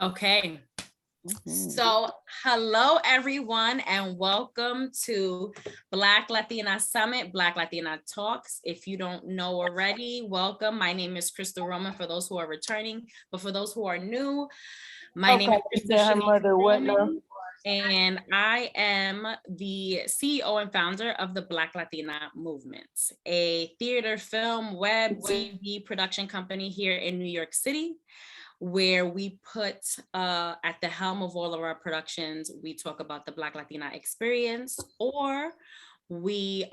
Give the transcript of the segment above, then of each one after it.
Okay. Mhm. So, hello everyone, and welcome to Black Latina Summit, Black Latina Talks. If you don't know already, welcome. My name is Crystal Roman for those who are returning, but for those who are new, my name is Crystal Tell her mother what now? Roman, and I am the CEO and founder of the Black Latina Movement, a theater, film, web, TV production company here in New York City, where we put at the helm of all of our productions, we talk about the Black Latina experience, or we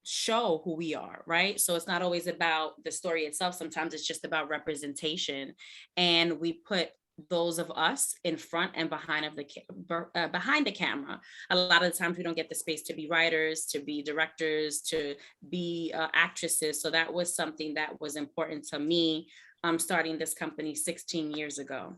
show who we are, right? So it's not always about the story itself. Sometimes it's just about representation. And we put those of us in front and behind behind the camera. A lot of the times we don't get the space to be writers, to be directors, to be actresses. So that was something that was important to me starting this company 16 years ago.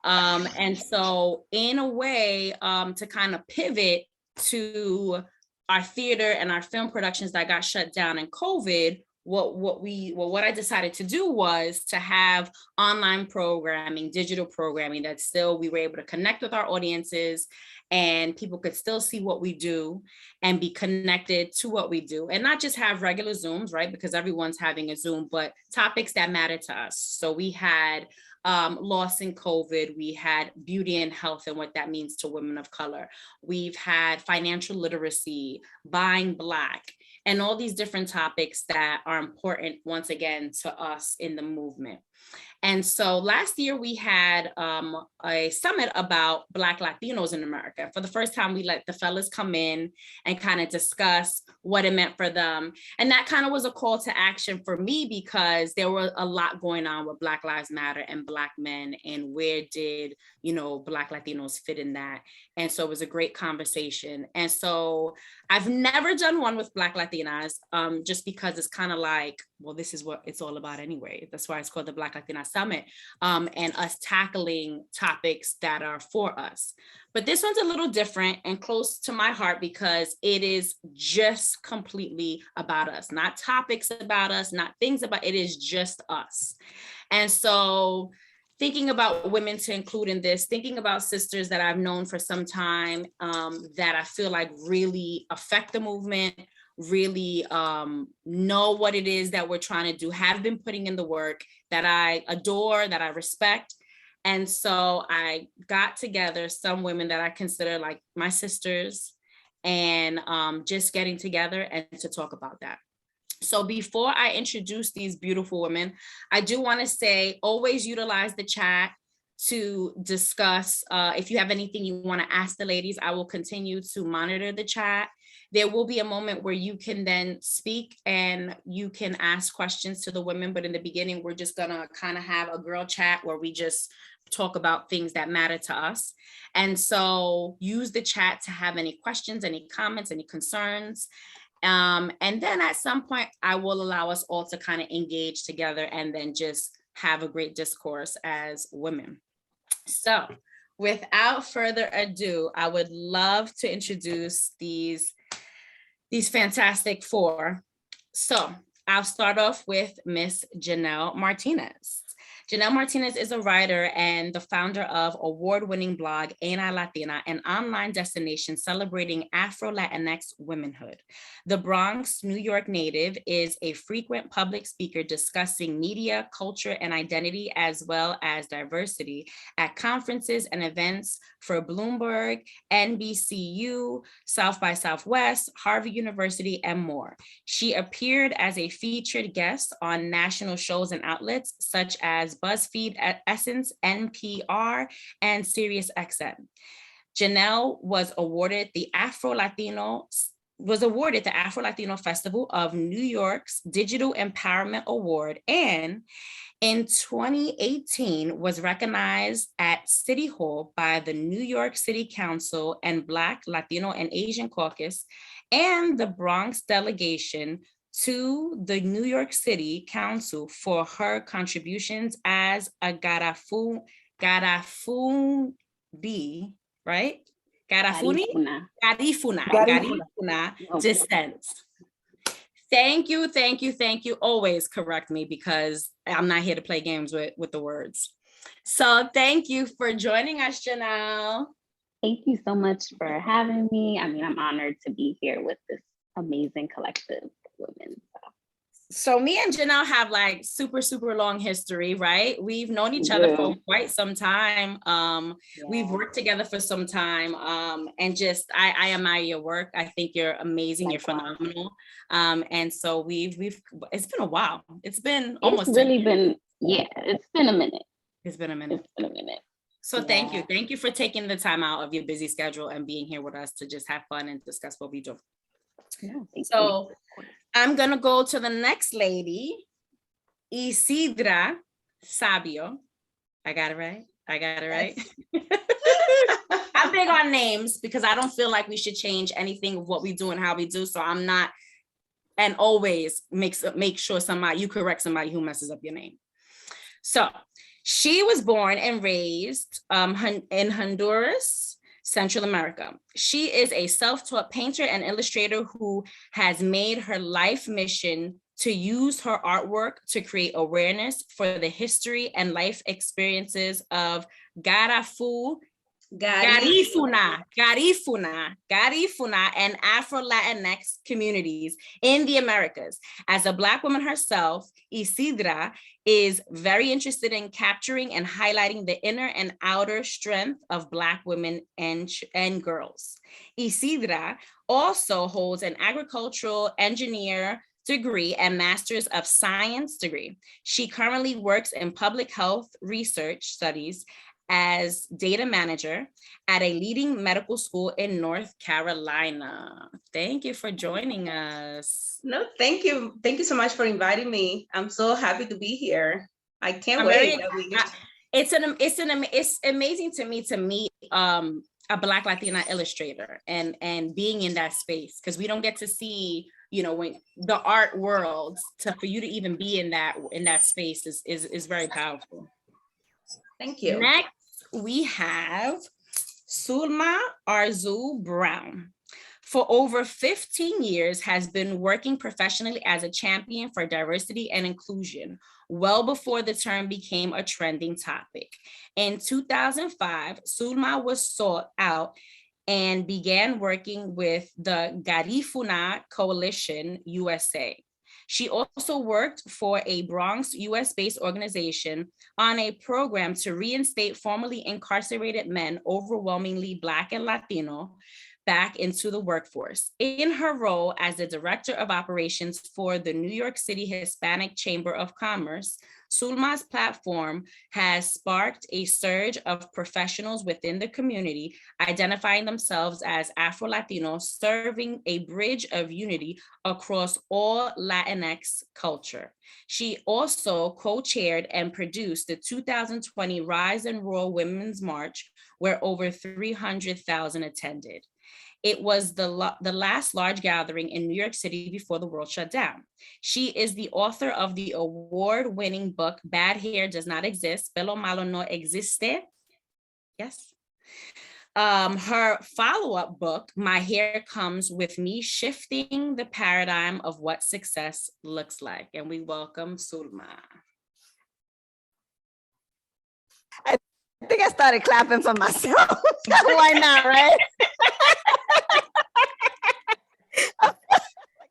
And so in a way, to kind of pivot to our theater and our film productions that got shut down in COVID, what I decided to do was to have online programming, digital programming that still we were able to connect with our audiences and people could still see what we do and be connected to what we do, and not just have regular Zooms, right? Because everyone's having a Zoom, but topics that matter to us. So we had loss in COVID, we had beauty and health and what that means to women of color. We've had financial literacy, buying Black, and all these different topics that are important, once again, to us in the movement. And so last year we had a summit about Black Latinos in America. For the first time, we let the fellas come in and kind of discuss what it meant for them. And that kind of was a call to action for me because there was a lot going on with Black Lives Matter and Black men, and where did, Black Latinos fit in that? And so it was a great conversation. And so I've never done one with Black Latinas, just because it's kind of like, well, this is what it's all about anyway. That's why it's called the Black Latina Summit, and us tackling topics that are for us. But this one's a little different and close to my heart because it is just completely about us, not topics about us, not things about, it is just us. And so thinking about women to include in this, thinking about sisters that I've known for some time, that I feel like really affect the movement, really know what it is that we're trying to do, have been putting in the work, that I adore, that I respect. And so I got together some women that I consider like my sisters, and just getting together and to talk about that. So before I introduce these beautiful women, I do want to say, always utilize the chat to discuss. If you have anything you want to ask the ladies, I will continue to monitor the chat. There will be a moment where you can then speak and you can ask questions to the women. But in the beginning, we're just going to kind of have a girl chat where we just talk about things that matter to us. And so use the chat to have any questions, any comments, any concerns. And then at some point, I will allow us all to kind of engage together and then just have a great discourse as women. So without further ado, I would love to introduce these fantastic four. So I'll start off with Miss Janelle Martinez. Janelle Martinez is a writer and the founder of award-winning blog Ain't I Latina, an online destination celebrating Afro-Latinx womanhood. The Bronx, New York native is a frequent public speaker discussing media, culture, and identity, as well as diversity at conferences and events for Bloomberg, NBCU, South by Southwest, Harvard University, and more. She appeared as a featured guest on national shows and outlets such as BuzzFeed, Essence, NPR, and SiriusXM. Janelle was awarded the Afro-Latino Festival of New York's Digital Empowerment Award, and in 2018 was recognized at City Hall by the New York City Council and Black, Latino, and Asian Caucus and the Bronx delegation to the New York City Council for her contributions as a Garifuni, right? Garifuna descent. Thank you. Always correct me because I'm not here to play games with the words. So thank you for joining us, Janelle. Thank you so much for having me. I mean, I'm honored to be here with this amazing collective of women. So me and Janelle have like super long history, right? We've known each other Yeah. for quite some time. We've worked together for some time. And just I admire your work. I think you're amazing. You're phenomenal. And so we've it's been a while. It's been almost it's really been it's been a minute. It's been a minute. It's been a minute. So thank you. Thank you for taking the time out of your busy schedule and being here with us to just have fun and discuss what we do. So I'm going to go to the next lady, Isidra Sabio. I got it right? I'm big on names because I don't feel like we should change anything of what we do and how we do. So I'm not, and always make sure you correct somebody who messes up your name. So she was born and raised in Honduras, Central America. She is a self-taught painter and illustrator who has made her life mission to use her artwork to create awareness for the history and life experiences of Garifuna, and Afro-Latinx communities in the Americas. As a Black woman herself, Isidra is very interested in capturing and highlighting the inner and outer strength of Black women and girls. Isidra also holds an agricultural engineer degree and Master's of Science degree. She currently works in public health research studies as data manager at a leading medical school in North Carolina. Thank you for joining us. No, thank you. Thank you so much for inviting me. I'm so happy to be here. I can't wait. It's amazing to me to meet a Black Latina illustrator and being in that space, because we don't get to see, when the art world, for you to even be in that space is very powerful. Thank you. Next, we have Sulma Arzu Brown. For over 15 years, has been working professionally as a champion for diversity and inclusion, well before the term became a trending topic. In 2005, Sulma was sought out and began working with the Garifuna Coalition USA. She also worked for a Bronx, US-based organization on a program to reinstate formerly incarcerated men, overwhelmingly Black and Latino, back into the workforce. In her role as the Director of Operations for the New York City Hispanic Chamber of Commerce, Sulma's platform has sparked a surge of professionals within the community, identifying themselves as Afro-Latino, serving a bridge of unity across all Latinx culture. She also co-chaired and produced the 2020 Rise and Roar Women's March, where over 300,000 attended. It was the last large gathering in New York City before the world shut down. She is the author of the award-winning book, Bad Hair Does Not Exist, Pelo Malo No Existe. Yes. Her follow-up book, My Hair Comes With Me, Shifting the Paradigm of What Success Looks Like. And we welcome Sulma. I think I started clapping for myself. Why not, right?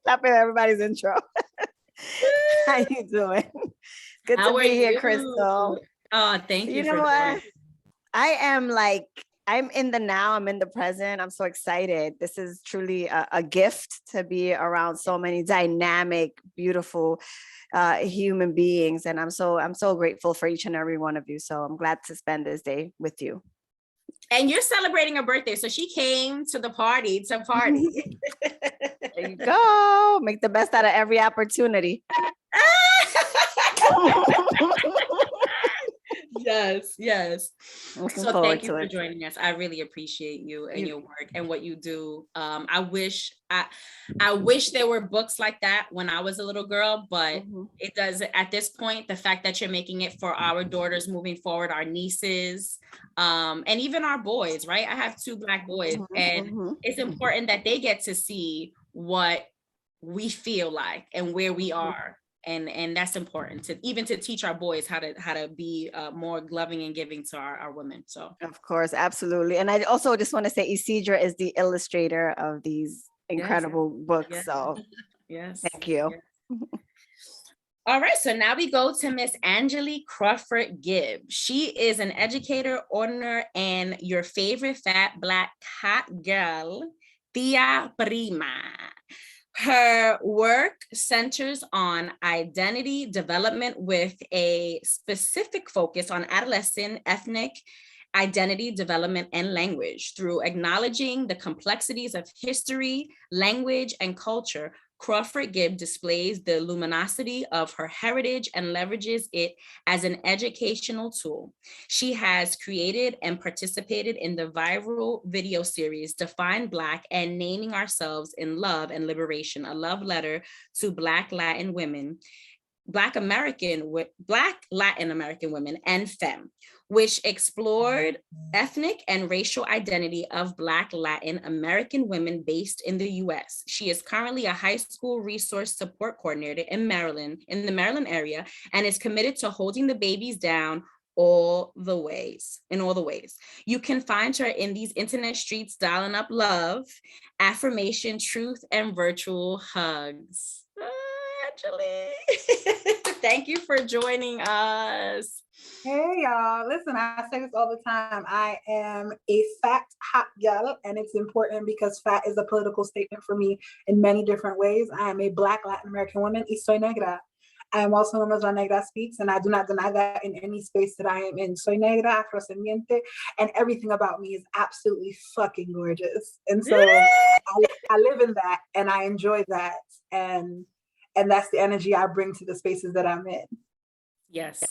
Clapping everybody's intro. How you doing? Good to be here, Crystal. Oh, thank you. You know what? I'm in the now, I'm in the present. I'm so excited. This is truly a gift to be around so many dynamic, beautiful human beings. And I'm so grateful for each and every one of you. So I'm glad to spend this day with you. And you're celebrating her birthday. So she came to the party to party. There you go. Make the best out of every opportunity. Yes. Looking so forward thank you to for it. joining us. I really appreciate you and your work and what you do. I wish there were books like that when I was a little girl, but it doesn't. At this point, the fact that you're making it for our daughters moving forward, our nieces, and even our boys, right? I have 2 Black boys, and it's important that they get to see what we feel like and where we are and that's important to even to teach our boys how to be more loving and giving to our women. So of course, absolutely. And I also just want to say Isidra is the illustrator of these incredible books. Yes. So yes, thank you. yes. All right, so now we go to Miss Angelique Crawford Gibb. She is an educator, owner, and your favorite fat Black hot girl, Tia Prima. Her work centers on identity development with a specific focus on adolescent ethnic identity development and language. Through acknowledging the complexities of history, language, and culture, Crawford Gibb displays the luminosity of her heritage and leverages it as an educational tool. She has created and participated in the viral video series Define Black and Naming Ourselves in Love and Liberation, a love letter to Black Latin women, Black Latin American women, and femme, which explored ethnic and racial identity of Black Latin American women based in the US. She is currently a high school resource support coordinator in Maryland, in the Maryland area, and is committed to holding the babies down in all the ways. You can find her in these internet streets, dialing up love, affirmation, truth, and virtual hugs. Angelique, thank you for joining us. Hey y'all, listen, I say this all the time. I am a fat hot girl, and it's important because fat is a political statement for me in many different ways. I am a Black Latin American woman, y soy negra. I am also known as La Negra Speaks, and I do not deny that in any space that I am in. Soy negra, afrodescendiente, and everything about me is absolutely fucking gorgeous. And so I live in that, and I enjoy that, and that's the energy I bring to the spaces that I'm in. Yes.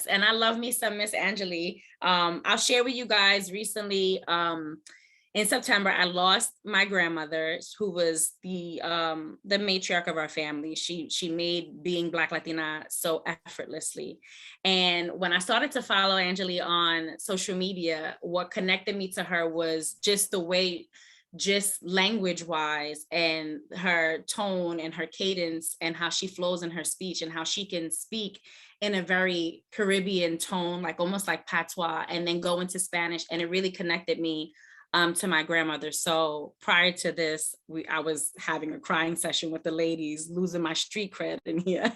And I love me some Miss Angelique. I'll share with you guys recently, in September, I lost my grandmother, who was the matriarch of our family. She made being Black Latina so effortlessly. And when I started to follow Angelique on social media, what connected me to her was just the way, just language wise, and her tone and her cadence, and how she flows in her speech, and how she can speak in a very Caribbean tone, like almost like patois, and then go into Spanish. And it really connected me to my grandmother. So prior to this, I was having a crying session with the ladies, losing my street cred in here.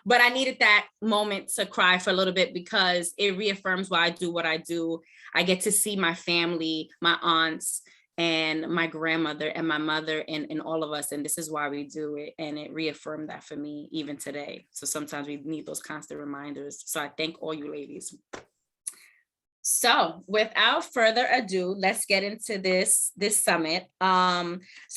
But I needed that moment to cry for a little bit, because it reaffirms why I do what I do. I get to see my family, my aunts, and my grandmother and my mother and all of us. And this is why we do it. And it reaffirmed that for me even today. So sometimes we need those constant reminders. So I thank all you ladies. So without further ado, let's get into this summit. So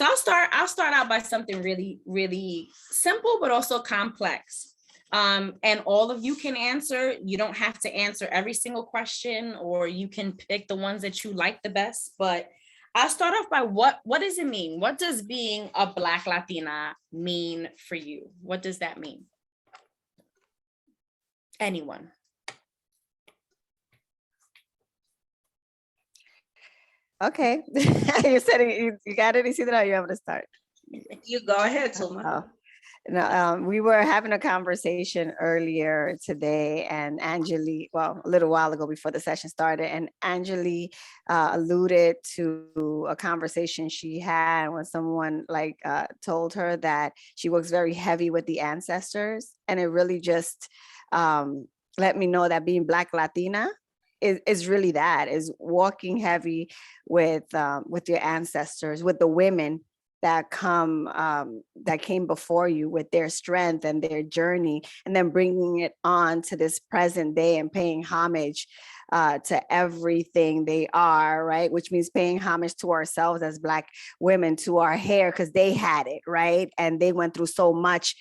I'll start out by something really, really simple, but also complex. And all of you can answer. You don't have to answer every single question, or you can pick the ones that you like the best. But I'll start off by what does it mean? What does being a Black Latina mean for you? What does that mean? Anyone? Okay. You're setting, you got it, Isidra, or you want me to start? You go ahead, Tuma. Oh. No, we were having a conversation earlier today, and Angelique, well, a little while ago before the session started, and Angelique alluded to a conversation she had when someone told her that she works very heavy with the ancestors, and it really just let me know that being Black Latina is really that, is walking heavy with your ancestors, with the women that came before you, with their strength and their journey, and then bringing it on to this present day and paying homage to everything they are, right? Which means paying homage to ourselves as Black women, to our hair, because they had it, right? And they went through so much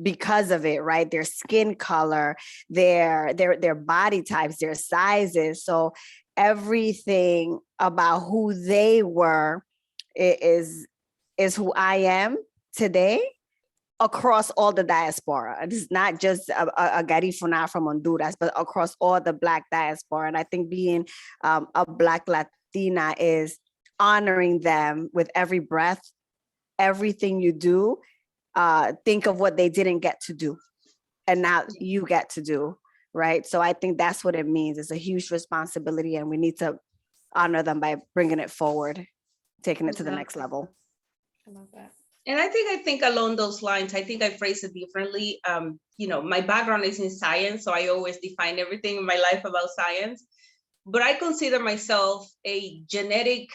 because of it, right? Their skin color, their body types, their sizes. So everything about who they were is who I am today across all the diaspora. It's not just a Garifuna from Honduras, but across all the Black diaspora. And I think being a Black Latina is honoring them with every breath, everything you do, think of what they didn't get to do, and now you get to do, right? So I think that's what it means. It's a huge responsibility, and we need to honor them by bringing it forward, taking it to the next level. I love that. And I think along those lines, I think I phrase it differently. My background is in science, so I always define everything in my life about science. But I consider myself a genetic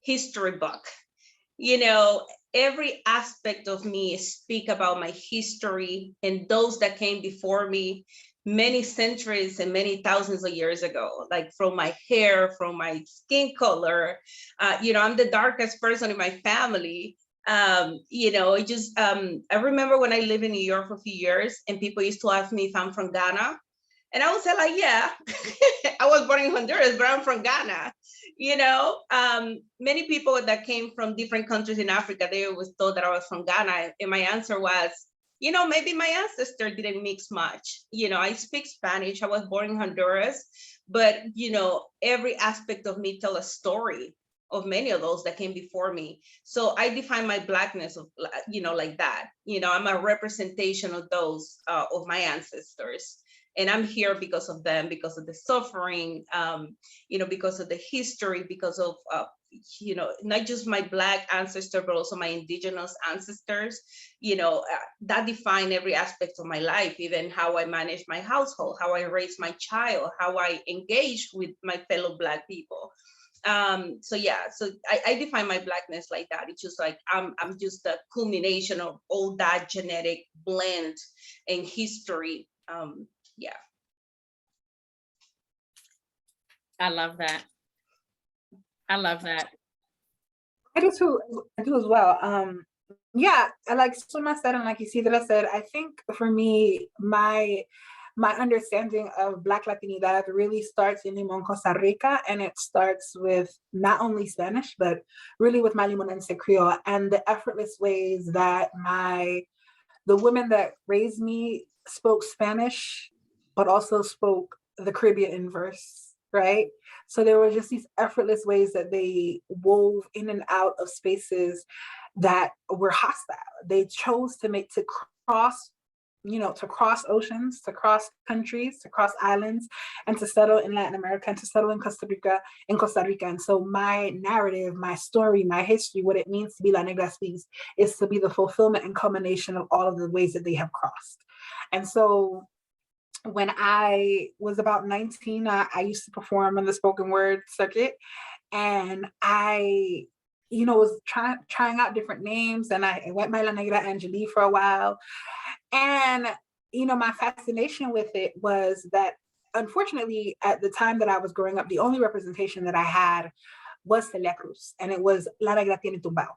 history book. Every aspect of me speak about my history and those that came before me many centuries and many thousands of years ago, like from my hair, from my skin color. I'm the darkest person in my family. I remember when I lived in New York for a few years and people used to ask me if I'm from Ghana. And I would say like, yeah, I was born in Honduras, but I'm from Ghana. Many people that came from different countries in Africa, they always thought that I was from Ghana. And my answer was, maybe my ancestor didn't mix much. I speak Spanish. I was born in Honduras, but, every aspect of me tell a story of many of those that came before me. So I define my Blackness of, like that. I'm a representation of those, of my ancestors. And I'm here because of them, because of the suffering, because of the history, because of, not just my Black ancestor, but also my indigenous ancestors, that define every aspect of my life, even how I manage my household, how I raise my child, how I engage with my fellow Black people. So I define my Blackness like that. It's just like, I'm just the culmination of all that genetic blend and history. Yeah. I love that. I love that. I do too. I do as well. Like Suma said, and like Isidra said, I think for me, my understanding of Black Latinidad really starts in Limon, Costa Rica, and it starts with not only Spanish, but really with my Limonense Creole and the effortless ways that the women that raised me spoke Spanish, but also spoke the Caribbean in verse, right? So there were just these effortless ways that they wove in and out of spaces that were hostile. They chose to cross oceans, to cross countries, to cross islands, and to settle in Latin America, and to settle in Costa Rica. And so my narrative, my story, my history, what it means to be La Negra Speaks, is to be the fulfillment and culmination of all of the ways that they have crossed. And so when I was about 19, I used to perform on the spoken word circuit, and I was trying out different names, and I went by La Negra Angeli for a while. And, my fascination with it was that, unfortunately, at the time that I was growing up, the only representation that I had was Celia Cruz, and it was La Negra tiene tumbao.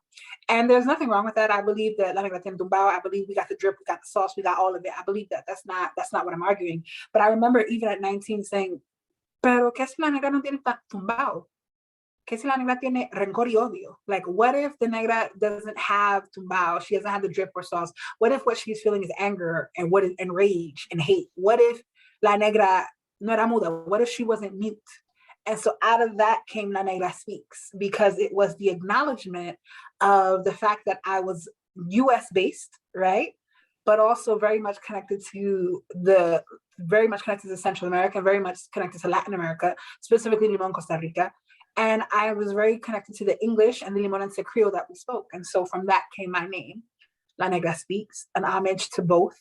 And there's nothing wrong with that. I believe that La Negra tiene tumbao. I believe we got the drip, we got the sauce, we got all of it. I believe that. That's not what I'm arguing. But I remember even at 19 saying, pero ¿qué si la negra no tiene tumbao? ¿Qué si la negra tiene rencor y odio? Like, what if the negra doesn't have tumbao? She doesn't have the drip or sauce. What if what she's feeling is anger and rage and hate? What if la negra no era muda? What if she wasn't mute? And so out of that came La Negra Speaks, because it was the acknowledgement of the fact that I was US based, right? But also very much connected to Central America, very much connected to Latin America, specifically Limon, Costa Rica. And I was very connected to the English and the Limonense Creole that we spoke. And so from that came my name, La Negra Speaks, an homage to both,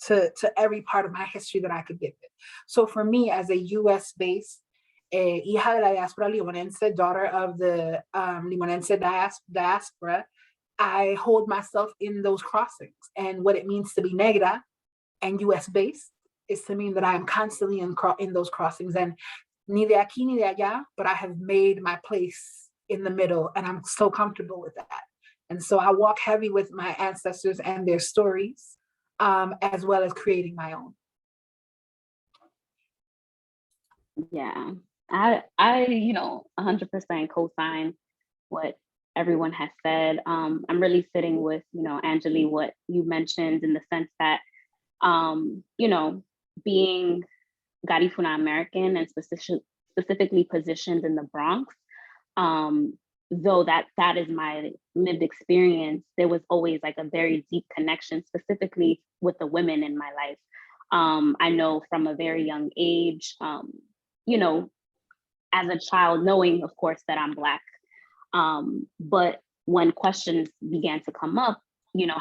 to every part of my history that I could give it. So for me, as a US-based hija de la diáspora limonense, daughter of the Limonense diaspora, I hold myself in those crossings. And what it means to be negra and US-based is to mean that I am constantly in those crossings. And ni de aquí ni de allá, but I have made my place in the middle, and I'm so comfortable with that. And so I walk heavy with my ancestors and their stories, as well as creating my own. Yeah, I 100% co-sign what everyone has said. I'm really sitting with, Angeli, what you mentioned, in the sense that, being Garifuna American and specifically positioned in the Bronx, though that is my lived experience, there was always like a very deep connection, specifically with the women in my life. I know from a very young age, you know, as a child, knowing, of course, that I'm Black. But when questions began to come up, you know,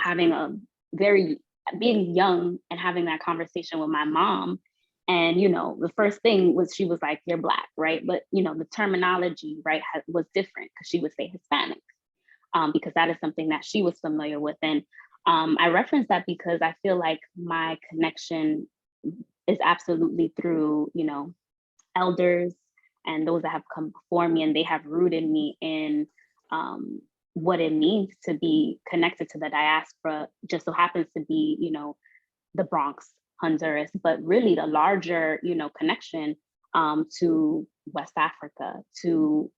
being young and having that conversation with my mom, and, you know, the first thing was, she was like, "You're Black," right? But, you know, the terminology, right, was different, because she would say Hispanic, because that is something that she was familiar with. And I reference that because I feel like my connection is absolutely through, you know, elders and those that have come before me, and they have rooted me in what it means to be connected to the diaspora. Just so happens to be, you know, the Bronx, Honduras, but really the larger, you know, connection to West Africa, to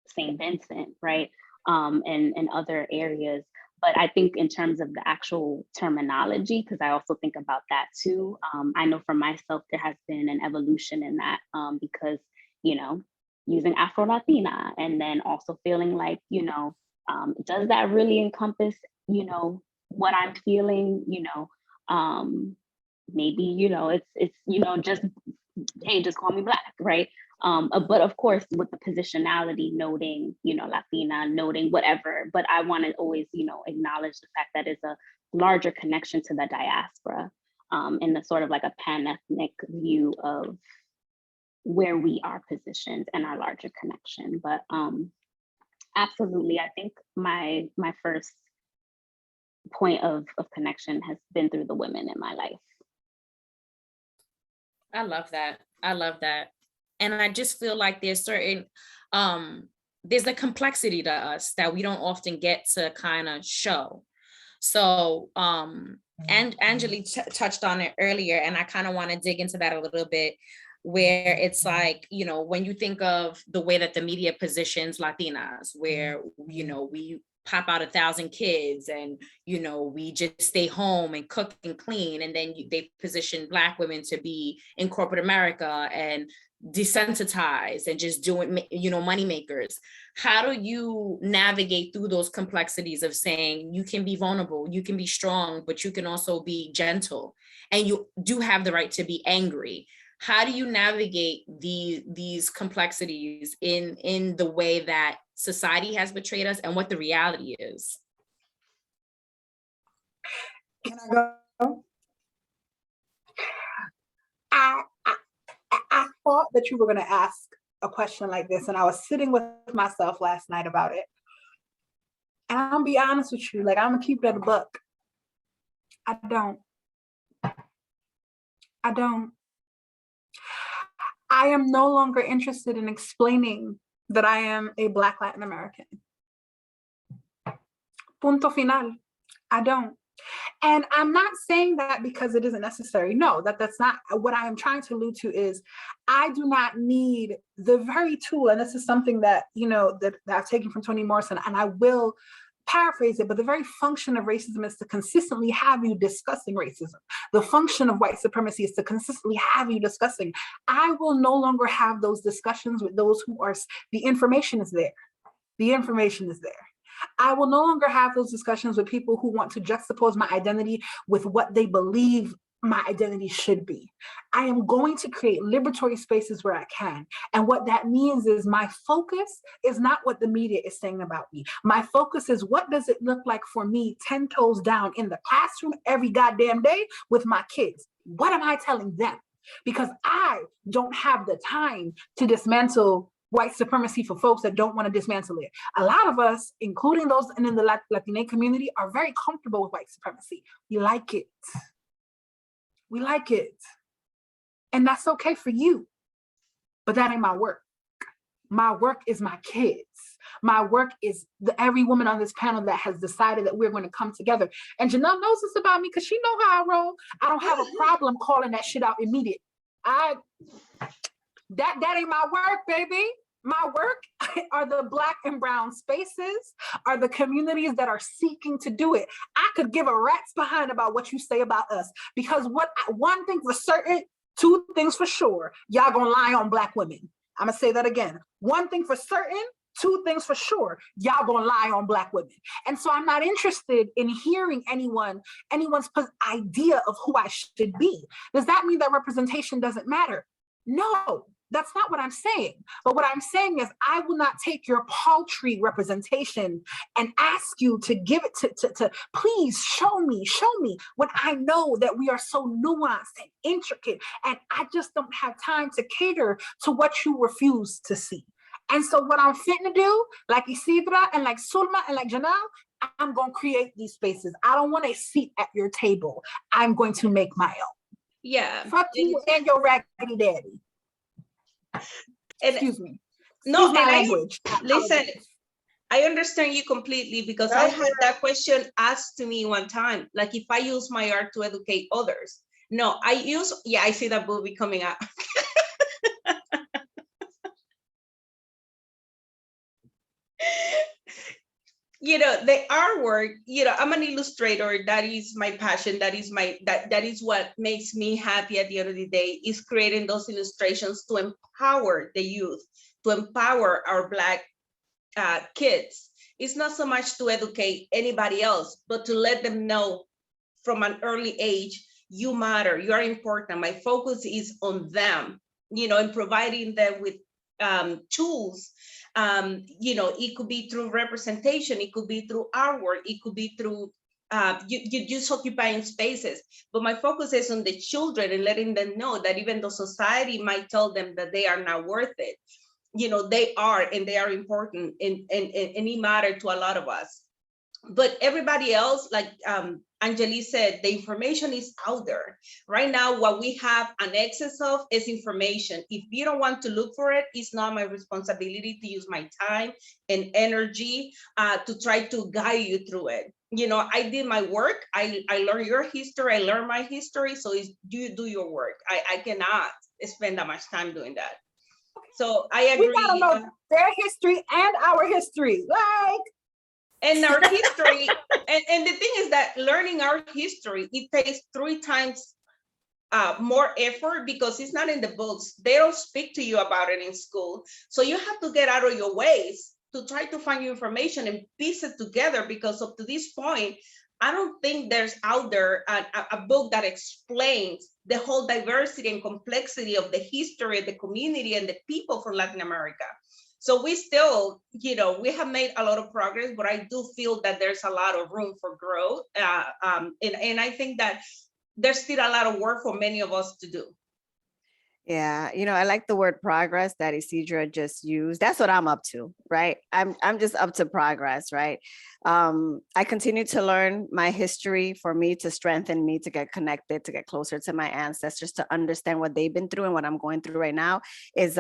St. Vincent, right? And other areas. But I think in terms of the actual terminology, because I also think about that too, I know for myself, there has been an evolution in that, because, you know, using Afro-Latina, and then also feeling like, you know, does that really encompass, you know, what I'm feeling, you know, maybe, you know, it's, you know, just, hey, just call me Black, right? But of course, with the positionality, noting, you know, Latina, noting whatever, but I want to always, you know, acknowledge the fact that it's a larger connection to the diaspora, and the sort of like a pan-ethnic view of where we are positioned and our larger connection. But absolutely, I think my first point of connection has been through the women in my life. I love that. I love that. And I just feel like there's certain, there's a complexity to us that we don't often get to kind of show. So, and Angeli touched on it earlier, and I kind of want to dig into that a little bit, where it's like, you know, when you think of the way that the media positions Latinas, where, you know, we pop out 1,000 kids and, you know, we just stay home and cook and clean. And then they position Black women to be in corporate America and desensitized and just doing, you know, money makers. How do you navigate through those complexities of saying you can be vulnerable, you can be strong, but you can also be gentle, and you do have the right to be angry? How do you navigate these complexities in the way that society has betrayed us and what the reality is? Can I go? I thought that you were going to ask a question like this, and I was sitting with myself last night about it. And I'm gonna be honest with you, like, I'm gonna keep it a buck. I don't. I am no longer interested in explaining that I am a Black Latin American. Punto final. I don't. And I'm not saying that because it isn't necessary. No, that's not what I am trying to allude to. Is I do not need the very tool, and this is something that, you know, that I've taken from Toni Morrison, and I will paraphrase it, but the very function of racism is to consistently have you discussing racism. The function of white supremacy is to consistently have you discussing. I will no longer have those discussions with those who are, the information is there. The information is there. I will no longer have those discussions with people who want to juxtapose my identity with what they believe my identity should be. I am going to create liberatory spaces where I can. And what that means is my focus is not what the media is saying about me. My focus is, what does it look like for me 10 toes down in the classroom every goddamn day with my kids? What am I telling them? Because I don't have the time to dismantle white supremacy for folks that don't want to dismantle it. A lot of us, including those in the Latina community, are very comfortable with white supremacy. We like it. We like it. And that's okay for you. But that ain't my work. My work is my kids. My work is every woman on this panel that has decided that we're going to come together. And Janelle knows this about me because she know how I roll. I don't have a problem calling that shit out immediate. That ain't my work, baby. My work are the Black and brown spaces, are the communities that are seeking to do it. I could give a rat's behind about what you say about us, because one thing for certain, two things for sure, y'all gonna lie on Black women. I'm gonna say that again. One thing for certain, two things for sure, y'all gonna lie on Black women. And so I'm not interested in hearing anyone's idea of who I should be. Does that mean that representation doesn't matter? No, that's not what I'm saying. But what I'm saying is I will not take your paltry representation and ask you to give it to please show me when I know that we are so nuanced and intricate, and I just don't have time to cater to what you refuse to see. And so what I'm fitting to do, like Isidra and like Sulma and like Janelle, I'm going to create these spaces. I don't want a seat at your table. I'm going to make my own. Yeah. Fuck you and your raggedy daddy. Excuse me. No, my language. Listen, I understand you completely, because I had that question asked to me one time, like if I use my art to educate others. No, I see that movie coming up. The artwork, I'm an illustrator. That is my passion. That is what makes me happy at the end of the day, is creating those illustrations to empower the youth, to empower our Black kids. It's not so much to educate anybody else, but to let them know from an early age, you matter, you are important. My focus is on them, and providing them with tools. It could be through representation, it could be through artwork, it could be through you just occupying spaces. But my focus is on the children and letting them know that even though society might tell them that they are not worth it, they are, and they are important, and it matters to a lot of us. But everybody else, like Angeli said, the information is out there. Right now, what we have an excess of is information. If you don't want to look for it, it's not my responsibility to use my time and energy to try to guide you through it. I did my work. I learned your history. I learned my history. So you do your work. I cannot spend that much time doing that. So I agree. We gotta know their history and our history. And our history, and the thing is that learning our history, it takes 3 times more effort, because it's not in the books. They don't speak to you about it in school. So you have to get out of your ways to try to find your information and piece it together, because up to this point, I don't think there's out there a book that explains the whole diversity and complexity of the history of the community and the people from Latin America. So we still, we have made a lot of progress, but I do feel that there's a lot of room for growth. And I think that there's still a lot of work for many of us to do. Yeah, I like the word progress that Isidra just used. That's what I'm up to, right? I'm just up to progress, right? I continue to learn my history for me to strengthen me, to get connected, to get closer to my ancestors, to understand what they've been through, and what I'm going through right now is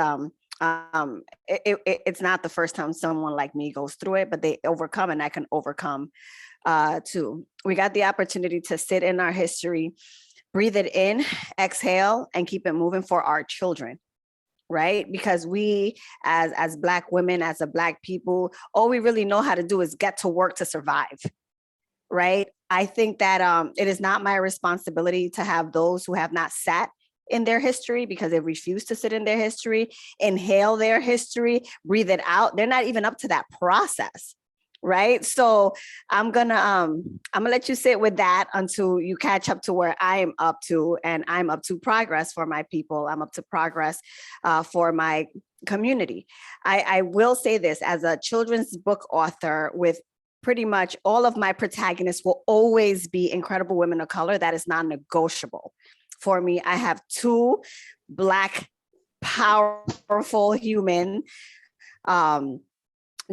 it's not the first time someone like me goes through it, but they overcome, and I can overcome too. We got the opportunity to sit in our history, breathe it in, exhale, and keep it moving for our children, right? Because we as Black women, as a Black people, all we really know how to do is get to work to survive, right? I think that it is not my responsibility to have those who have not sat in their history, because they refuse to sit in their history, inhale their history, breathe it out. They're not even up to that process, right? So I'm gonna let you sit with that until you catch up to where I am up to, and I'm up to progress for my people. I'm up to progress for my community. I will say this, as a children's book author, with pretty much all of my protagonists will always be incredible women of color. That is non-negotiable for me. I have 2 Black, powerful human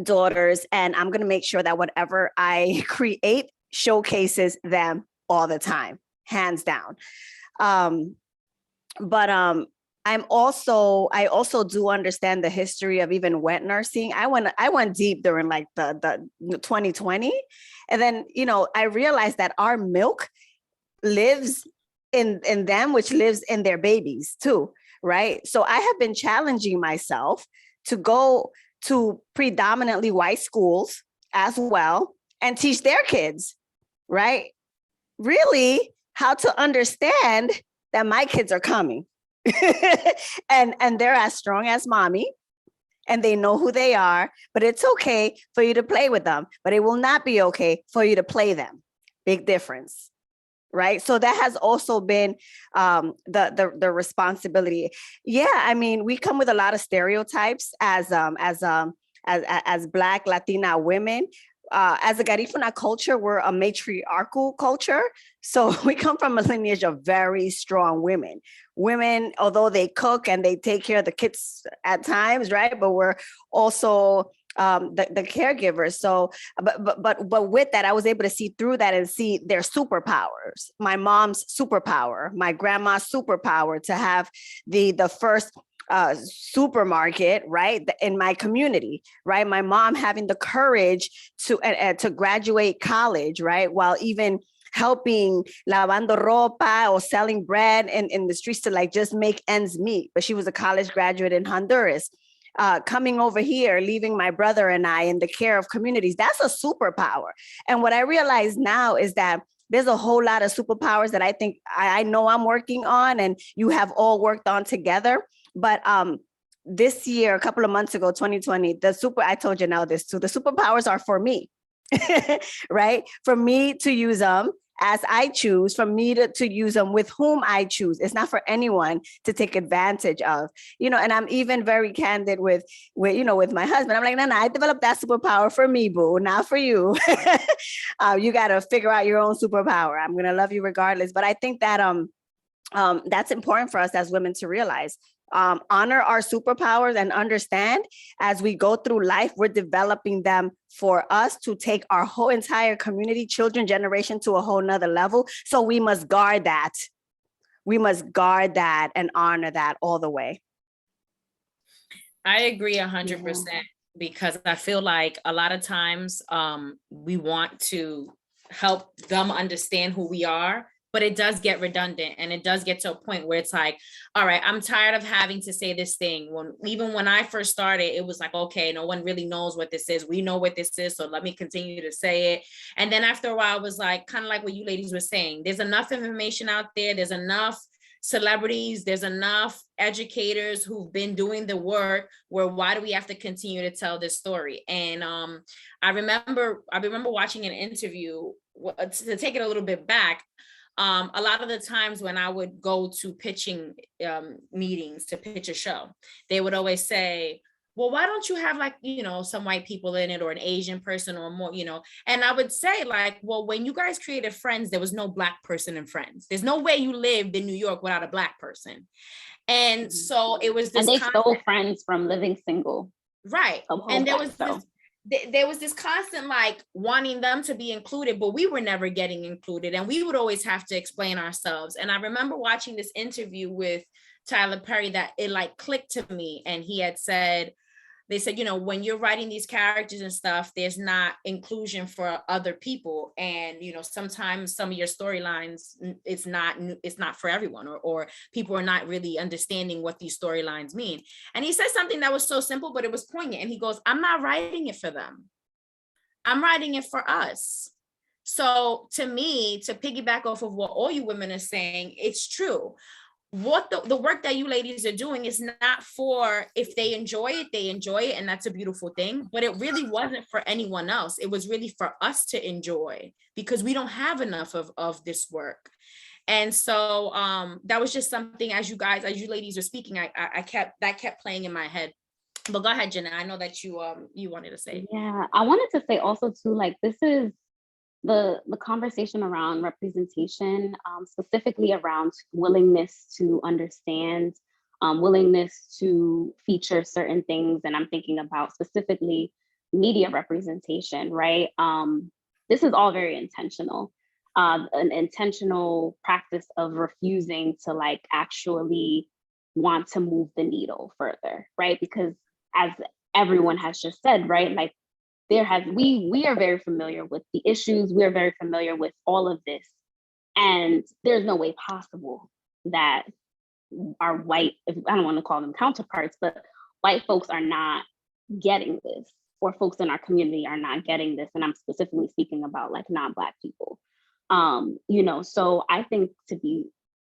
daughters, and I'm going to make sure that whatever I create showcases them all the time, hands down. But I also do understand the history of even wet nursing. I went deep during like the 2020, and then I realized that our milk lives in them, which lives in their babies too, right? So I have been challenging myself to go to predominantly white schools as well and teach their kids, right? Really, how to understand that my kids are coming and they're as strong as mommy, and they know who they are, but it's okay for you to play with them, but it will not be okay for you to play them. Big difference. Right. So that has also been the responsibility. Yeah. I mean, we come with a lot of stereotypes as Black Latina women. As a Garifuna culture, we're a matriarchal culture. So we come from a lineage of very strong women. Women, although they cook and they take care of the kids at times, right? But we're also the caregivers. So, but with that, I was able to see through that and see their superpowers. My mom's superpower, my grandma's superpower to have the first supermarket, right, in my community, right? My mom having the courage to graduate college, right, while even helping lavando ropa or selling bread in the streets to like just make ends meet. But she was a college graduate in Honduras. Coming over here, leaving my brother and I in the care of communities, that's a superpower. And what I realize now is that there's a whole lot of superpowers that I think I know I'm working on and you have all worked on together. But this year, a couple of months ago, 2020, I told you now this too, the superpowers are for me, right? For me to use them as I choose, for me to use them with whom I choose. It's not for anyone to take advantage of, you know, and I'm even very candid with my husband. I'm like, no, I developed that superpower for me, boo, not for you. You got to figure out your own superpower. I'm going to love you regardless. But I think that that's important for us as women to realize. Honor our superpowers and understand as we go through life, we're developing them for us to take our whole entire community, children, generation to a whole nother level. So we must guard that. We must guard that and honor that all the way. I agree 100% because I feel like a lot of times we want to help them understand who we are, but it does get redundant and it does get to a point where it's like, all right, I'm tired of having to say this thing. Even when I first started, it was like, okay, no one really knows what this is. We know what this is, so let me continue to say it. And then after a while, it was like, kind of like what you ladies were saying, there's enough information out there. There's enough celebrities, there's enough educators who've been doing the work, where why do we have to continue to tell this story? And I remember watching an interview, to take it a little bit back, a lot of the times when I would go to pitching meetings to pitch a show, they would always say, well, why don't you have like, you know, some white people in it or an Asian person or more, you know? And I would say like, well, when you guys created Friends, there was no Black person in Friends. There's no way you lived in New York without a Black person. And so it was this— And they stole Friends from Living Single. Right. And there was this constant like wanting them to be included, but we were never getting included. And we would always have to explain ourselves. And I remember watching this interview with Tyler Perry that it like clicked to me. And he had said, they said, you know, when you're writing these characters and stuff, there's not inclusion for other people. And, you know, sometimes some of your storylines, it's not for everyone, or people are not really understanding what these storylines mean. And he said something that was so simple, but it was poignant. And he goes, I'm not writing it for them. I'm writing it for us. So to me, to piggyback off of what all you women are saying, it's true. What the work that you ladies are doing is not for, if they enjoy it, and that's a beautiful thing, but it really wasn't for anyone else. It was really for us to enjoy, because we don't have enough of this work. And so that was just something, as you ladies are speaking, I kept playing in my head. But go ahead, Jenna. I know that you wanted to say. Yeah, I wanted to say also too, like, this is the conversation around representation, specifically around willingness to understand, willingness to feature certain things. And I'm thinking about specifically media representation, right? This is all very intentional, an intentional practice of refusing to like actually want to move the needle further, right? Because as everyone has just said, right, like, we are very familiar with the issues. We are very familiar with all of this. And there's no way possible that our white, I don't want to call them counterparts, but white folks are not getting this, or folks in our community are not getting this. And I'm specifically speaking about like non-Black people. You know, so I think, to be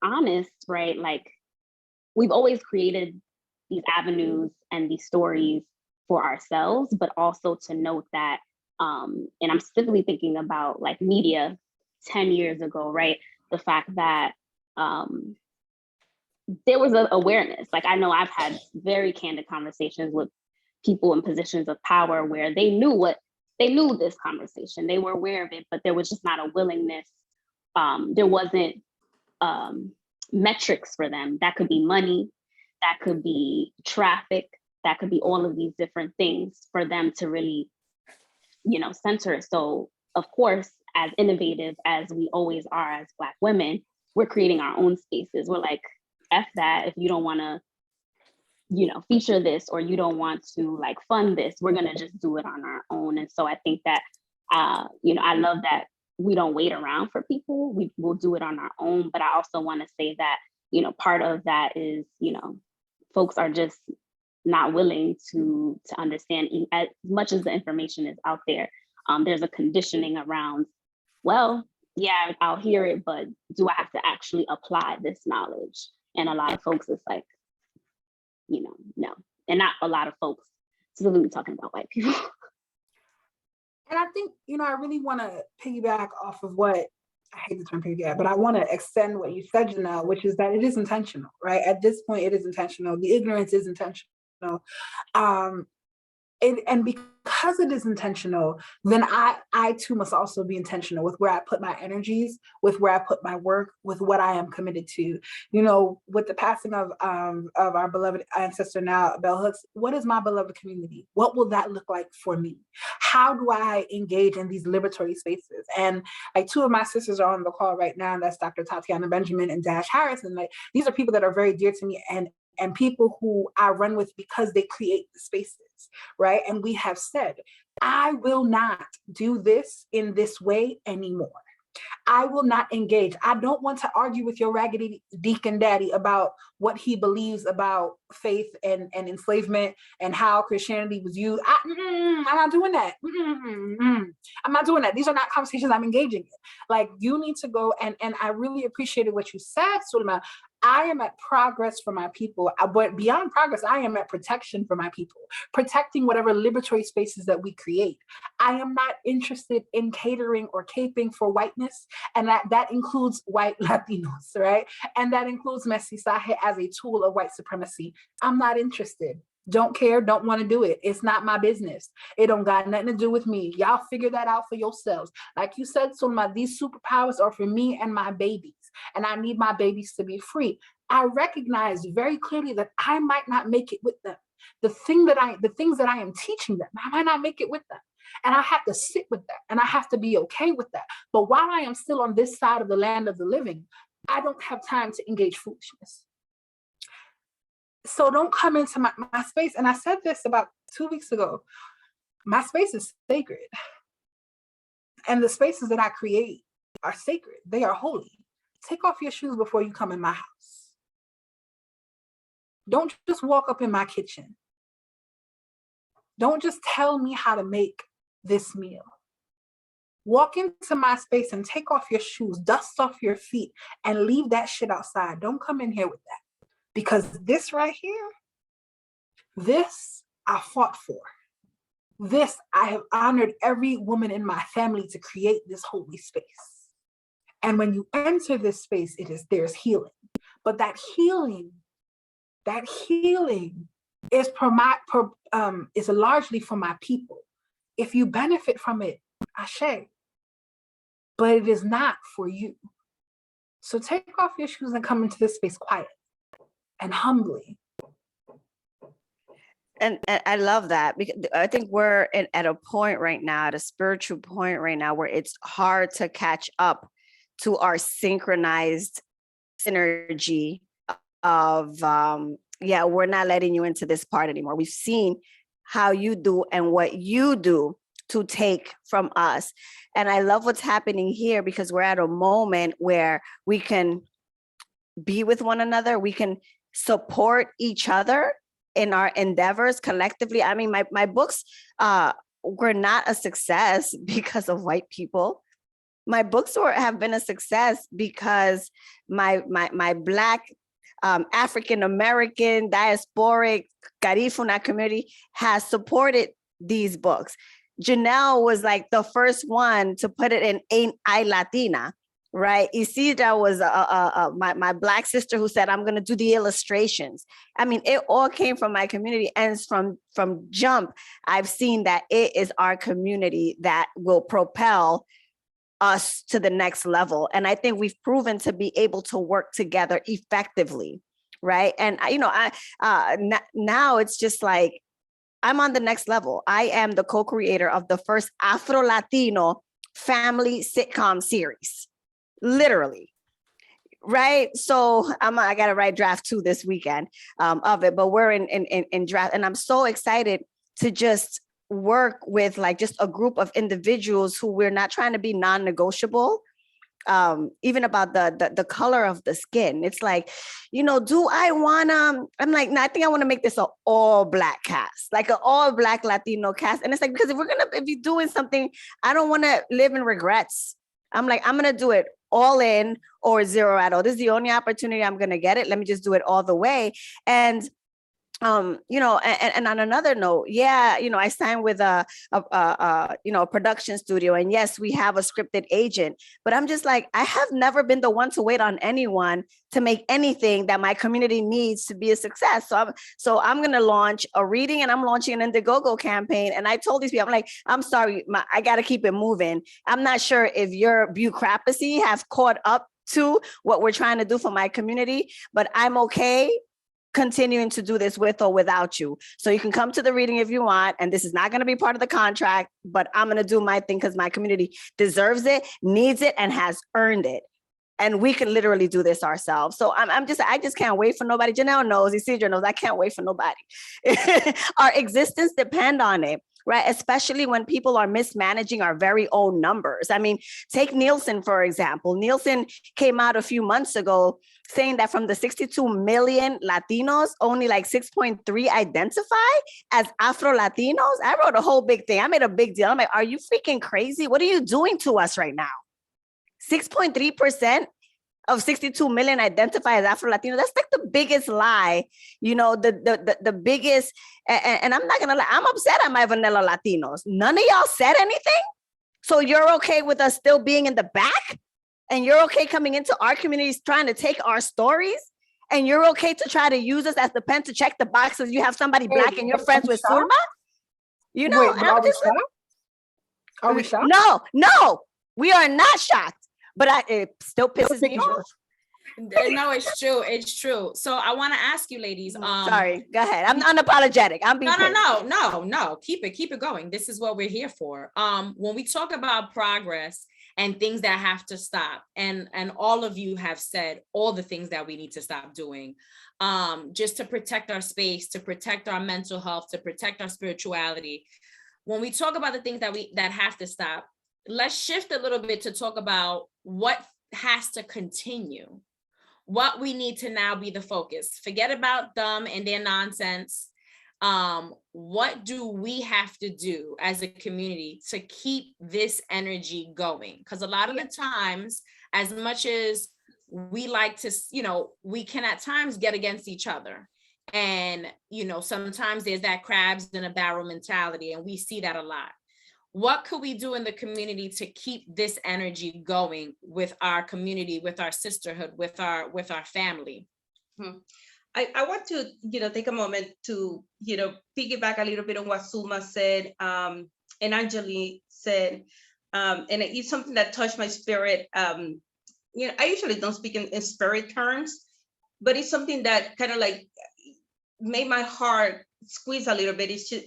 honest, right, like, we've always created these avenues and these stories for ourselves, but also to note that, and I'm specifically thinking about like media 10 years ago, right? The fact that there was an awareness. Like, I know I've had very candid conversations with people in positions of power where they knew this conversation, they were aware of it, but there was just not a willingness. There wasn't metrics for them. That could be money, that could be traffic, that could be all of these different things for them to really, center it. So of course, as innovative as we always are as Black women, we're creating our own spaces. We're like, F that, if you don't want to, feature this, or you don't want to like fund this, we're going to just do it on our own. And so I think that, I love that we don't wait around for people. We will do it on our own. But I also want to say that, part of that is, folks are just not willing to understand. As much as the information is out there, there's a conditioning around, well, yeah, I'll hear it, but do I have to actually apply this knowledge? And a lot of folks, it's like, no. And not a lot of folks, specifically talking about white people. And I think, I really want to piggyback off of what, I hate the term piggyback, but I want to extend what you said, Janelle, which is that it is intentional, right? At this point, it is intentional. The ignorance is intentional. And because it is intentional, then I too must also be intentional with where I put my energies, with where I put my work, with what I am committed to. With the passing of our beloved ancestor now, Bell Hooks, what is my beloved community? What will that look like for me? How do I engage in these liberatory spaces? And like, two of my sisters are on the call right now, and that's Dr. Tatiana Benjamin and Dash Harris. And like, these are people that are very dear to me, and people who I run with because they create the spaces, right? And we have said, I will not do this in this way anymore. I will not engage. I don't want to argue with your raggedy deacon daddy about what he believes about faith and enslavement and how Christianity was used. I'm not doing that. I'm not doing that. These are not conversations I'm engaging in. Like, you need to go, and I really appreciated what you said, Sulma. I am at progress for my people, but beyond progress, I am at protection for my people, protecting whatever liberatory spaces that we create. I am not interested in catering or caping for whiteness, and that includes white Latinos, right? And that includes mestizaje as a tool of white supremacy. I'm not interested. Don't care, don't want to do it. It's not my business. It don't got nothing to do with me. Y'all figure that out for yourselves. Like you said, Sulma, these superpowers are for me and my babies, and I need my babies to be free. I recognize very clearly that I might not make it with them. The things that I am teaching them, I might not make it with them. And I have to sit with that, and I have to be okay with that. But while I am still on this side of the land of the living, I don't have time to engage foolishness. So don't come into my space. And I said this about 2 weeks ago. My space is sacred. And the spaces that I create are sacred. They are holy. Take off your shoes before you come in my house. Don't just walk up in my kitchen. Don't just tell me how to make this meal. Walk into my space and take off your shoes, dust off your feet, and leave that shit outside. Don't come in here with that. Because this right here, this I fought for. This, I have honored every woman in my family to create this holy space. And when you enter this space, there's healing. But that healing is is largely for my people. If you benefit from it, ashe. But it is not for you. So take off your shoes and come into this space quiet and humbly. And I love that, because I think we're at a point right now, at a spiritual point right now, where it's hard to catch up to our synchronized synergy of, we're not letting you into this part anymore. We've seen how you do and what you do to take from us. And I love what's happening here, because we're at a moment where we can be with one another. We can support each other in our endeavors collectively. I mean, my books were not a success because of white people. My books have been a success because my Black African-American, diasporic, Garifuna community has supported these books. Janelle was like the first one to put it in Ain't I Latina, right? Isidra was my Black sister who said, I'm going to do the illustrations. I mean, it all came from my community. And from jump, I've seen that it is our community that will propel us to the next level. And I think we've proven to be able to work together effectively, right? And now it's just like, I'm on the next level. I am the co-creator of the first Afro-Latino family sitcom series, literally, right? So I got to write draft 2 this weekend of it, but we're in draft, and I'm so excited to just work with like just a group of individuals who we're not trying to be non-negotiable. Even about the color of the skin. It's like, do I wanna, I'm like, no, I think I want to make this an all Black cast, like an all Black Latino cast. And it's like, because if you're doing something, I don't want to live in regrets. I'm like, I'm going to do it all in or zero at all. This is the only opportunity I'm going to get it. Let me just do it all the way. And and on another note, I signed with a production studio, and yes, we have a scripted agent, but I'm just like, I have never been the one to wait on anyone to make anything that my community needs to be a success. So I'm going to launch a reading, and I'm launching an Indiegogo campaign. And I told these people, I'm like, I'm sorry, I got to keep it moving. I'm not sure if your bureaucracy have caught up to what we're trying to do for my community, but I'm okay continuing to do this with or without you. So you can come to the reading if you want, and this is not going to be part of the contract, but I'm going to do my thing because my community deserves it, needs it, and has earned it. And we can literally do this ourselves. So I just can't wait for nobody. Janelle knows, Isidra knows, I can't wait for nobody. Our existence depend on it, right? Especially when people are mismanaging our very own numbers. I mean, take Nielsen, for example. Nielsen came out a few months ago saying that from the 62 million Latinos, only like 6.3 identify as Afro-Latinos. I wrote a whole big thing. I made a big deal. I'm like, are you freaking crazy? What are you doing to us right now? 6.3% of 62 million identify as Afro-Latino. That's like the biggest lie, the biggest, and I'm not gonna lie, I'm upset at my vanilla Latinos. None of y'all said anything. So you're okay with us still being in the back? And you're okay coming into our communities trying to take our stories? And you're okay to try to use us as the pen to check the boxes? You have somebody Black and you're friends with Surma? Wait, are we shocked? Are we shocked? No, we are not shocked. But it still pisses me off. No, it's true. It's true. So I want to ask you, ladies. Sorry, go ahead. I'm unapologetic. I'm being no. Keep it going. This is what we're here for. When we talk about progress and things that have to stop, and all of you have said all the things that we need to stop doing, just to protect our space, to protect our mental health, to protect our spirituality. When we talk about the things that have to stop, let's shift a little bit to talk about what has to continue, what we need to now be the focus. Forget about them and their nonsense. What do we have to do as a community to keep this energy going? Because a lot of the times, as much as we like to, we can at times get against each other. And, sometimes there's that crabs in a barrel mentality, and we see that a lot. What could we do in the community to keep this energy going with our community, with our sisterhood, with our family? I want to, take a moment to, piggyback a little bit on what Suma said, and Anjali said, and it's something that touched my spirit. I usually don't speak in spirit terms, but it's something that kind of like made my heart squeeze a little bit. It's just,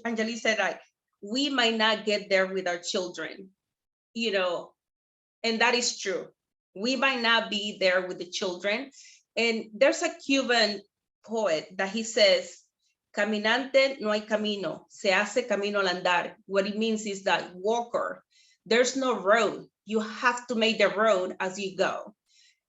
Anjali said, like, we might not get there with our children, and that is true. We might not be there with the children. And there's a Cuban poet that he says, caminante no hay camino, se hace camino al andar. What it means is that walker, there's no road. You have to make the road as you go.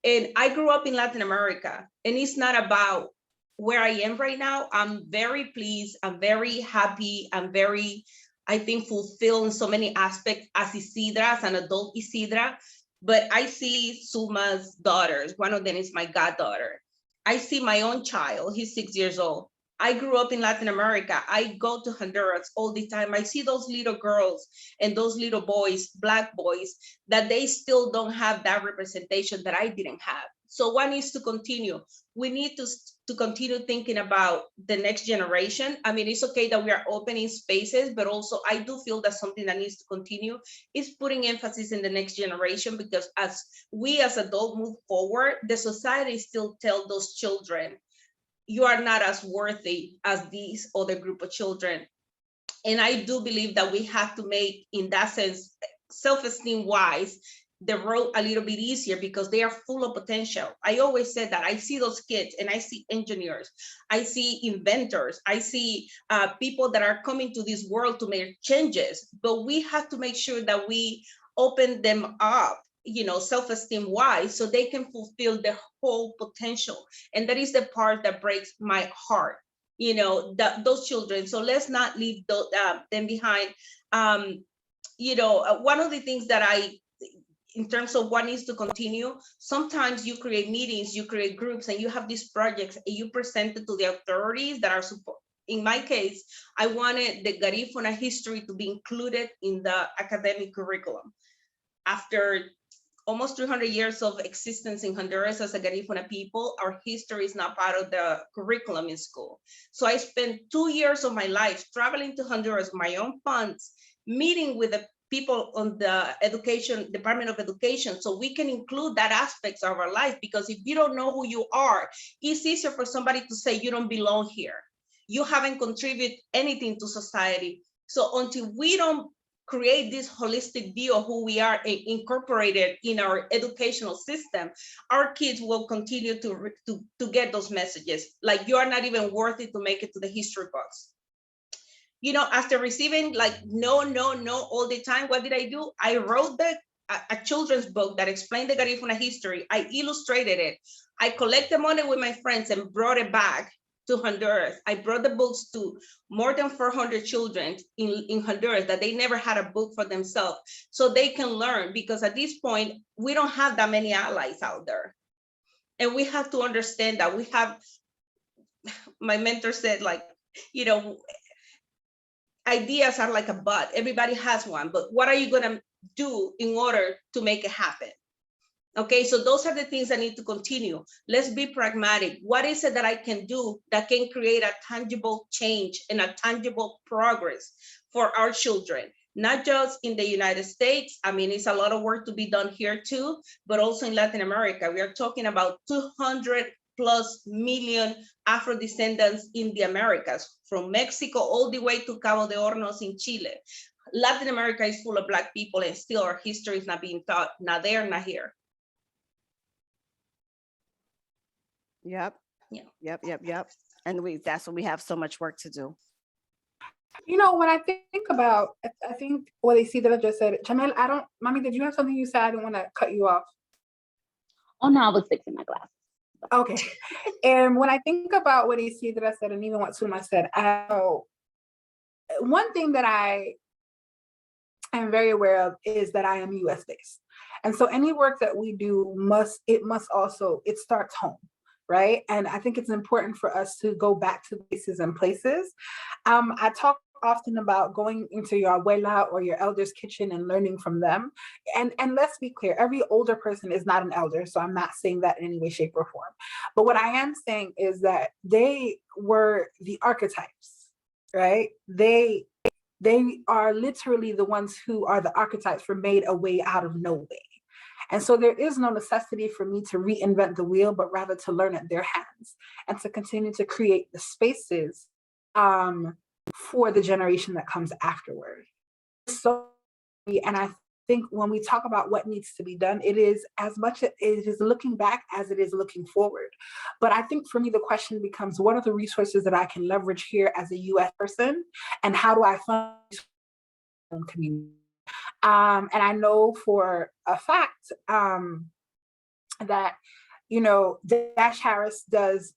And I grew up in Latin America, and it's not about where I am right now. I'm very pleased. I'm very happy. I'm very, I think, fulfilled in so many aspects as Isidra, as an adult Isidra. But I see Suma's daughters. One of them is my goddaughter. I see my own child, he's 6 years old. I grew up in Latin America. I go to Honduras all the time. I see those little girls and those little boys, Black boys, that they still don't have that representation that I didn't have. So one needs to continue. We need to continue thinking about the next generation. I mean, it's okay that we are opening spaces, but also I do feel that something that needs to continue is putting emphasis in the next generation, because as we as adults move forward, the society still tell those children, you are not as worthy as these other group of children. And I do believe that we have to make, in that sense, self-esteem wise, the road a little bit easier, because they are full of potential. I always said that I see those kids and I see engineers, I see inventors, I see people that are coming to this world to make changes, but we have to make sure that we open them up, you know, self-esteem wise, so they can fulfill their whole potential. And that is the part that breaks my heart, you know, those children. So let's not leave them behind. You know, one of the things that in terms of what needs to continue, sometimes you create meetings, you create groups, and you have these projects, and you present it to the authorities that are support. In my case, I wanted the Garifuna history to be included in the academic curriculum. After almost 300 years of existence in Honduras as a Garifuna people, our history is not part of the curriculum in school. So I spent 2 years of my life traveling to Honduras, my own funds, meeting with the people on the education, Department of Education, so we can include that aspects of our life. Because if you don't know who you are, it's easier for somebody to say you don't belong here. You haven't contributed anything to society. So until we don't create this holistic view of who we are and incorporate it in our educational system, our kids will continue to get those messages, like you are not even worthy to make it to the history books. You know, after receiving like no all the time, what did I do? I wrote a children's book that explained the Garifuna history. I illustrated it. I collected money with my friends and brought it back to Honduras. I brought the books to more than 400 children in Honduras that they never had a book for themselves, so they can learn, because at this point, we don't have that many allies out there. And we have to understand that we have, my mentor said, like, you know, ideas are like a bud. Everybody has one, but what are you gonna do in order to make it happen? Okay, so those are the things that need to continue. Let's be pragmatic. What is it that I can do that can create a tangible change and a tangible progress for our children? Not just in the United States. I mean, it's a lot of work to be done here too, but also in Latin America. We are talking about 200+ million Afro descendants in the Americas, from Mexico all the way to Cabo de Hornos in Chile. Latin America is full of Black people, and still our history is not being taught, not there, not here. Yep. Yeah. Yep. And that's what we have so much work to do. You know, when I think about, I think what they see that I just said, Jamel, Mommy, did you have something you said? I didn't want to cut you off. Oh no, I was fixing my glasses. Okay. And when I think about what he see that I said, and even what Suma said, one thing that I am very aware of is that I am US based. And so any work that we do it starts home, right? And I think it's important for us to go back to places and places. I talk often about going into your abuela or your elder's kitchen and learning from them. And let's be clear, every older person is not an elder, so I'm not saying that in any way, shape, or form. But what I am saying is that they were the archetypes, right? They are literally the ones who are the archetypes for made a way out of no way. And so there is no necessity for me to reinvent the wheel, but rather to learn at their hands and to continue to create the spaces for the generation that comes afterward. So, and I think when we talk about what needs to be done, it is as much it is looking back as it is looking forward. But I think for me, the question becomes, what are the resources that I can leverage here as a US person? And how do I fund my own community? And I know for a fact that, you know, Dash Harris does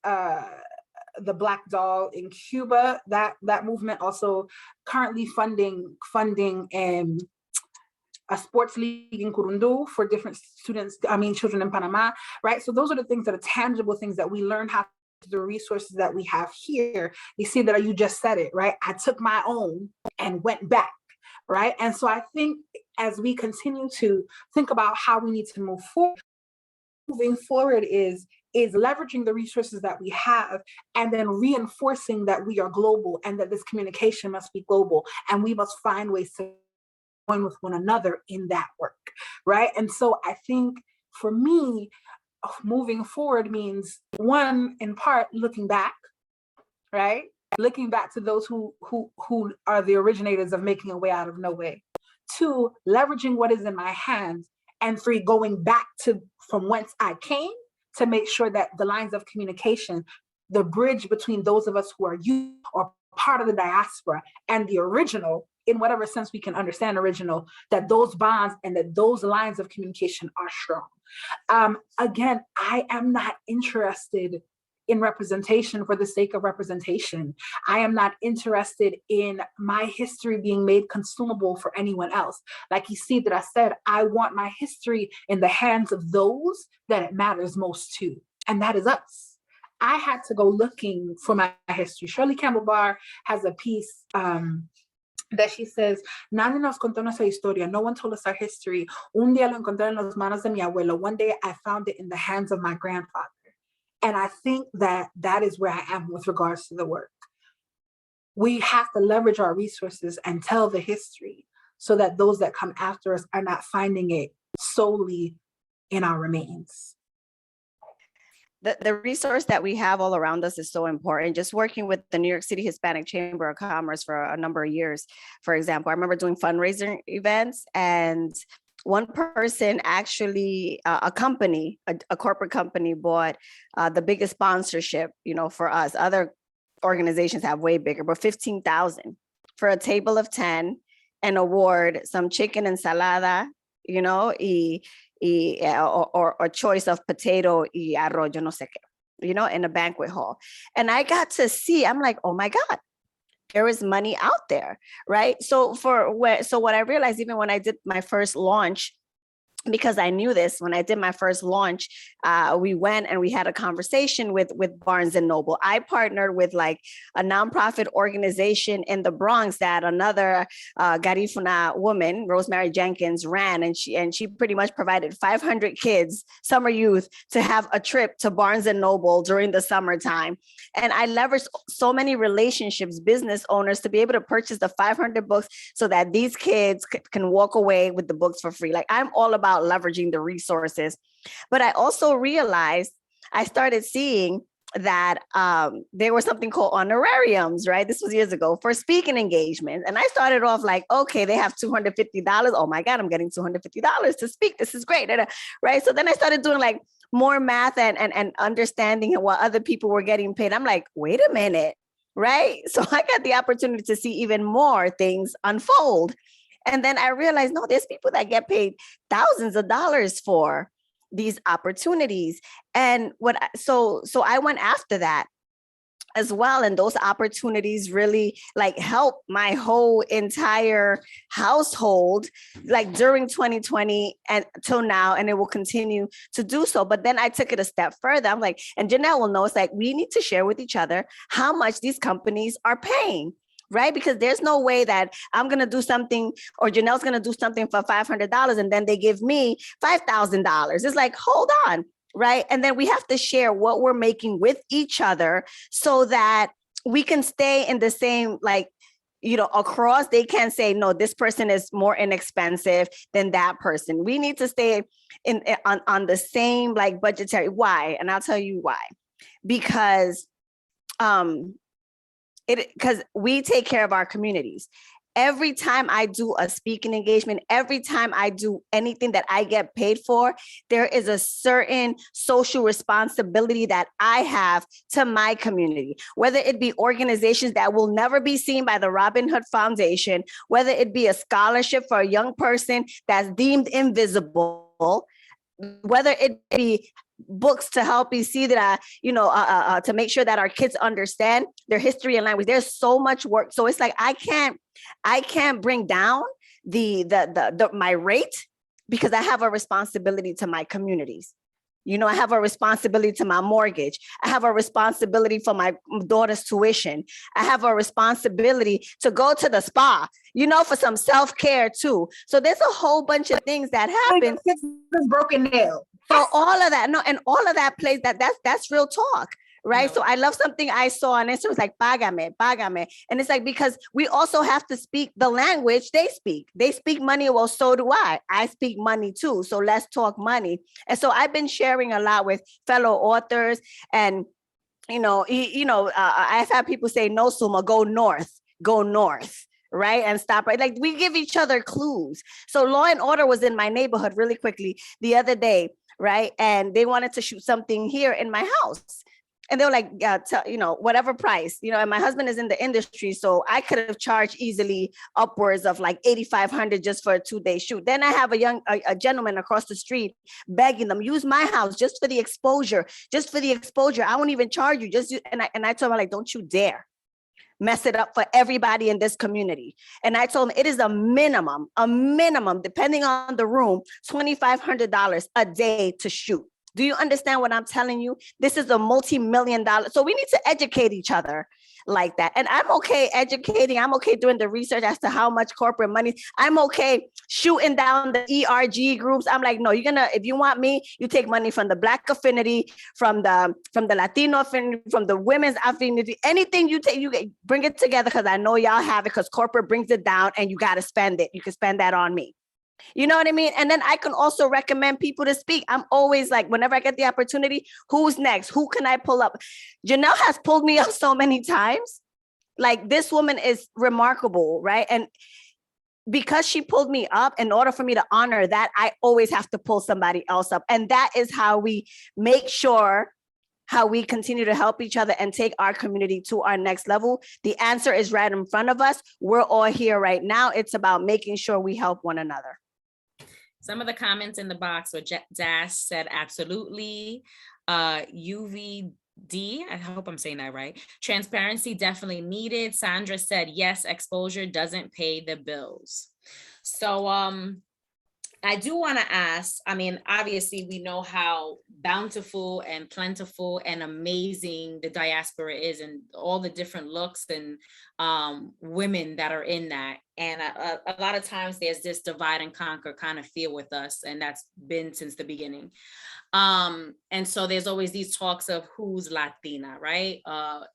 the Black Doll in Cuba. That movement also currently funding a sports league in Kurundu for different children in Panama, right? So those are the things that are tangible things that we learn how the resources that we have here. You see that you just said it, right? I took my own and went back, right? And so I think as we continue to think about how we need to move forward, moving forward is leveraging the resources that we have and then reinforcing that we are global and that this communication must be global and we must find ways to join with one another in that work, right? And so I think for me, moving forward means one, in part, looking back, right? Looking back to those who are the originators of making a way out of no way. Two, leveraging what is in my hands. And three, going back to from whence I came to make sure that the lines of communication, the bridge between those of us who are you or part of the diaspora and the original, in whatever sense we can understand original, that those bonds and that those lines of communication are strong. Again, I am not interested in representation for the sake of representation. I am not interested in my history being made consumable for anyone else. Like you see that I said, I want my history in the hands of those that it matters most to, and that is us. I had to go looking for my history. Shirley Campbell-Barr has a piece that she says, nadie nos contó nuestra historia. No one told us our history. Un día lo encontré en las manos de mi abuelo. One day I found it in the hands of my grandfather. And I think that that is where I am with regards to the work. We have to leverage our resources and tell the history so that those that come after us are not finding it solely in our remains. The resource that we have all around us is so important. Just working with the New York City Hispanic Chamber of Commerce for a number of years, for example, I remember doing fundraising events, and one person actually, a company, a corporate company bought the biggest sponsorship, for us. Other organizations have way bigger, but 15,000 for a table of 10, an award, some chicken ensalada, or a choice of potato y arroz, yo no sé qué, in a banquet hall. And I got to see, I'm like, oh my God, there is money out there, right? So what I realized, even when I did my first launch, because I knew this, when I did my first launch, we went and we had a conversation with Barnes and Noble. I partnered with like a nonprofit organization in the Bronx that another Garifuna woman, Rosemary Jenkins, ran, and she pretty much provided 500 kids, summer youth, to have a trip to Barnes and Noble during the summertime. And I leveraged so many relationships, business owners, to be able to purchase the 500 books so that these kids can walk away with the books for free. Like, I'm all about leveraging the resources. But I also realized, I started seeing that there was something called honorariums, right? This was years ago, for speaking engagements. And I started off like, okay, they have $250. Oh my God, I'm getting $250 to speak. This is great, right? So then I started doing like more math and understanding what other people were getting paid. I'm like, wait a minute, right? So I got the opportunity to see even more things unfold. And then I realized, no, there's people that get paid thousands of dollars for these opportunities. And so I went after that as well. And those opportunities really like helped my whole entire household, like during 2020 and till now, and it will continue to do so. But then I took it a step further. I'm like, and Janelle will know, it's like, we need to share with each other how much these companies are paying. Right? Because there's no way that I'm going to do something or Janelle's going to do something for $500 and then they give me $5,000. It's like, hold on. Right? And then we have to share what we're making with each other so that we can stay in the same, like, across. They can't say, no, this person is more inexpensive than that person. We need to stay on the same like budgetary. Why? And I'll tell you why. Because we take care of our communities. Every time I do a speaking engagement, every time I do anything that I get paid for, there is a certain social responsibility that I have to my community, whether it be organizations that will never be seen by the Robin Hood Foundation, whether it be a scholarship for a young person that's deemed invisible, whether it be books to help you see that, to make sure that our kids understand their history and language. There's so much work. So it's like, I can't bring down my rate, because I have a responsibility to my communities. You know, I have a responsibility to my mortgage. I have a responsibility for my daughter's tuition. I have a responsibility to go to the spa, you know, for some self-care too. So there's a whole bunch of things that happen. This broken nail. So all of that, no, and all of that plays that's real talk. Right. No. So I love something I saw on Instagram. It was like, págame. And it's like, because we also have to speak the language they speak. They speak money. Well, so do I. I speak money too. So let's talk money. And so I've been sharing a lot with fellow authors, and, I've had people say, no, Suma, go north. Right. And stop. Right. Like, we give each other clues. So Law and Order was in my neighborhood really quickly the other day. Right. And they wanted to shoot something here in my house. And they were like, whatever price, and my husband is in the industry. So I could have charged easily upwards of like $8,500 just for a 2-day shoot. Then I have a gentleman across the street begging them, use my house just for the exposure. I won't even charge you. And I told him, like, don't you dare mess it up for everybody in this community. And I told him it is a minimum, depending on the room, $2,500 a day to shoot. Do you understand what I'm telling you? This is a multi-million-dollar. So we need to educate each other like that. And I'm okay educating. I'm okay doing the research as to how much corporate money. I'm okay shooting down the ERG groups. I'm like, no, if you want me, you take money from the Black affinity, from the Latino affinity, from the women's affinity, anything you take, you bring it together, because I know y'all have it, because corporate brings it down and you got to spend it. You can spend that on me. You know what I mean? And then I can also recommend people to speak. I'm always like, whenever I get the opportunity, who's next? Who can I pull up? Janelle has pulled me up so many times. Like, this woman is remarkable, right? And because she pulled me up, in order for me to honor that, I always have to pull somebody else up. And that is how we make sure how we continue to help each other and take our community to our next level. The answer is right in front of us. We're all here right now. It's about making sure we help one another. Some of the comments in the box were Dash said, absolutely. UVD, I hope I'm saying that right. Transparency definitely needed. Sandra said, yes, exposure doesn't pay the bills. So I do want to ask, I mean, obviously we know how bountiful and plentiful and amazing the diaspora is, and all the different looks and women that are in that. And a lot of times there's this divide and conquer kind of feel with us, and that's been since the beginning. And so there's always these talks of who's Latina, right?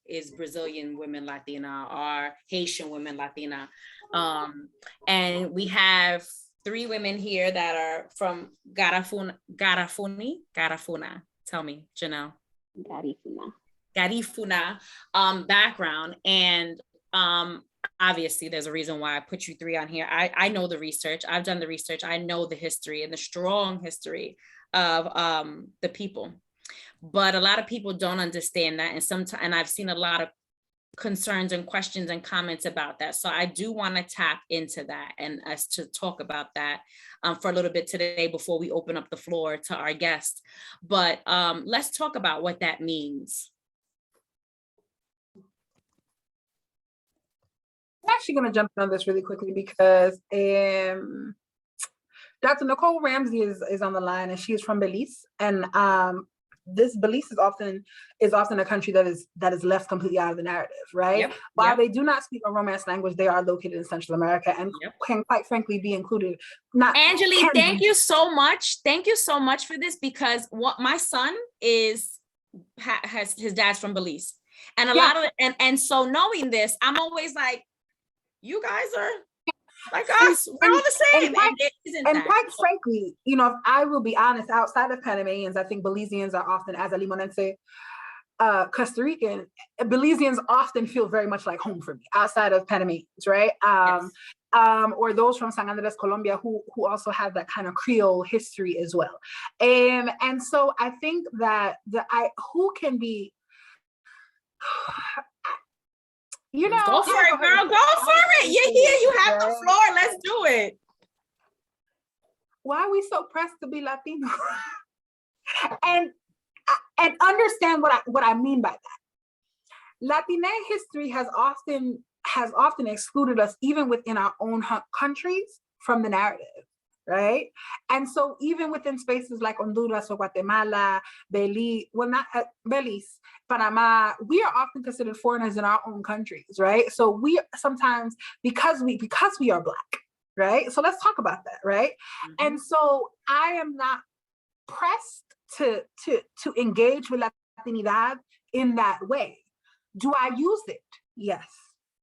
Is Brazilian women Latina, or Haitian women Latina? And we have 3 women here that are from Garifuna. Tell me, Janelle. Garifuna background. And obviously there's a reason why I put you 3 on here. I know the research. I've done the research. I know the history and the strong history of the people. But a lot of people don't understand that. And sometimes, and I've seen a lot of concerns and questions and comments about that. So I do want to tap into that and us to talk about that for a little bit today before we open up the floor to our guests. But let's talk about what that means. I'm actually going to jump on this really quickly because Dr. Nicole Ramsey is on the line, and she is from Belize. And this Belize is often a country that is left completely out of the narrative, right? Yep. While they do not speak a Romance language, they are located in Central America and can quite frankly be included. Angeli, thank you so much. Thank you so much for this, because what my son has his dad's from Belize, and a lot of and so knowing this, I'm always like, you guys are like us, we're all the same. And quite frankly, if I will be honest, outside of Panamanians, I think Belizeans are often, as a Limonense, Costa Rican, Belizeans often feel very much like home for me, outside of Panamanians, right? Yes. Or those from San Andres, Colombia, who also have that kind of Creole history as well. And so I think that who can be go for it, girl. Go for it. You're here. You have the floor. Let's do it. Why are we so pressed to be Latino? and understand what I mean by that. Latina history has often excluded us, even within our own countries, from the narrative, right? And so even within spaces like Honduras or Guatemala, Belize, well, not Belize, Panama, we are often considered foreigners in our own countries, right? So we sometimes, because we are Black, right? So let's talk about that, right? Mm-hmm. And so I am not pressed to engage with Latinidad in that way. Do I use it? Yes,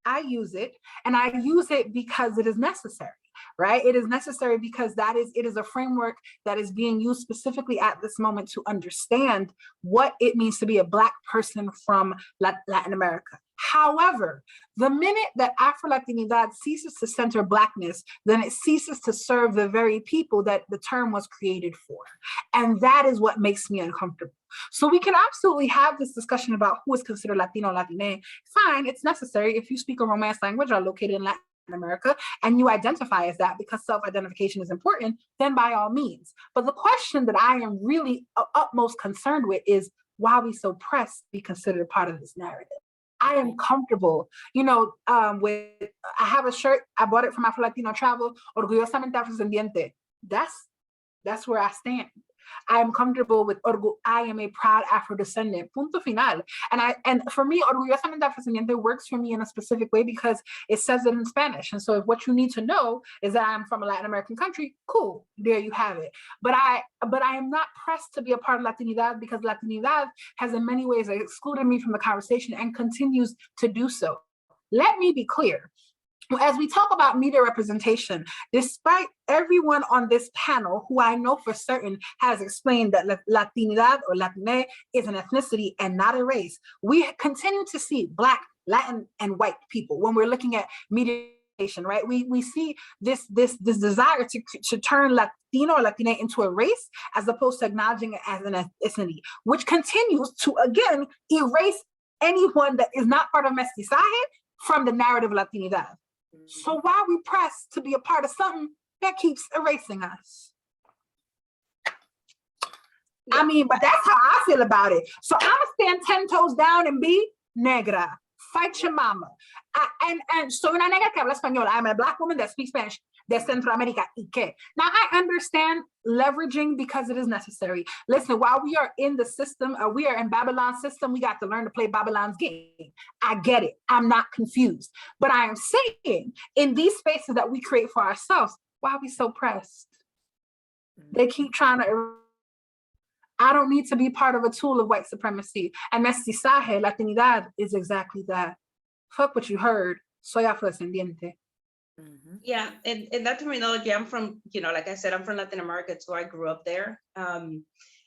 I use it, and I use it because it is necessary, right? It is necessary because it is a framework that is being used specifically at this moment to understand what it means to be a Black person from Latin America. However, the minute that Afro-Latinidad ceases to center Blackness, then it ceases to serve the very people that the term was created for. And that is what makes me uncomfortable. So we can absolutely have this discussion about who is considered Latino or Latine. Fine, it's necessary if you speak a Romance language or are located in Latin America and you identify as that because self-identification is important, then by all means. But the question that I am really utmost concerned with is why are we so pressed to be considered part of this narrative? I am comfortable, with, I have a shirt, I bought it from Afro Latino Travel, orgullosamente afrodescendiente. That's where I stand. I am comfortable with I am a proud Afro-descendant, punto final. And for me, orgullosamente afrodescendiente works for me in a specific way because it says it in Spanish. And so if what you need to know is that I'm from a Latin American country, cool, there you have it. But I am not pressed to be a part of Latinidad because Latinidad has in many ways excluded me from the conversation and continues to do so. Let me be clear. As we talk about media representation, despite everyone on this panel who I know for certain has explained that Latinidad or Latine is an ethnicity and not a race, we continue to see Black, Latin, and white people when we're looking at media, right? We see this desire to turn Latino or Latina into a race as opposed to acknowledging it as an ethnicity, which continues to, again, erase anyone that is not part of mestizaje from the narrative of Latinidad. So why are we pressed to be a part of something that keeps erasing us? Yeah. I mean, but that's how I feel about it. So I'm gonna stand 10 toes down and be negra. Fight your mama. And soy una negra que habla español. I'm a Black woman that speaks Spanish de Centroamérica. ¿Y qué? Now I understand leveraging because it is necessary. Listen, while we are in the system, we are in Babylon's system, we got to learn to play Babylon's game. I get it. I'm not confused. But I am saying in these spaces that we create for ourselves, why are we so pressed? They keep trying to. I don't need to be part of a tool of white supremacy. And mestizaje, Latinidad, is exactly that. Fuck what you heard. Soy afrodescendiente. Mm-hmm. Yeah, and that terminology, I'm from, like I said, I'm from Latin America, so I grew up there. And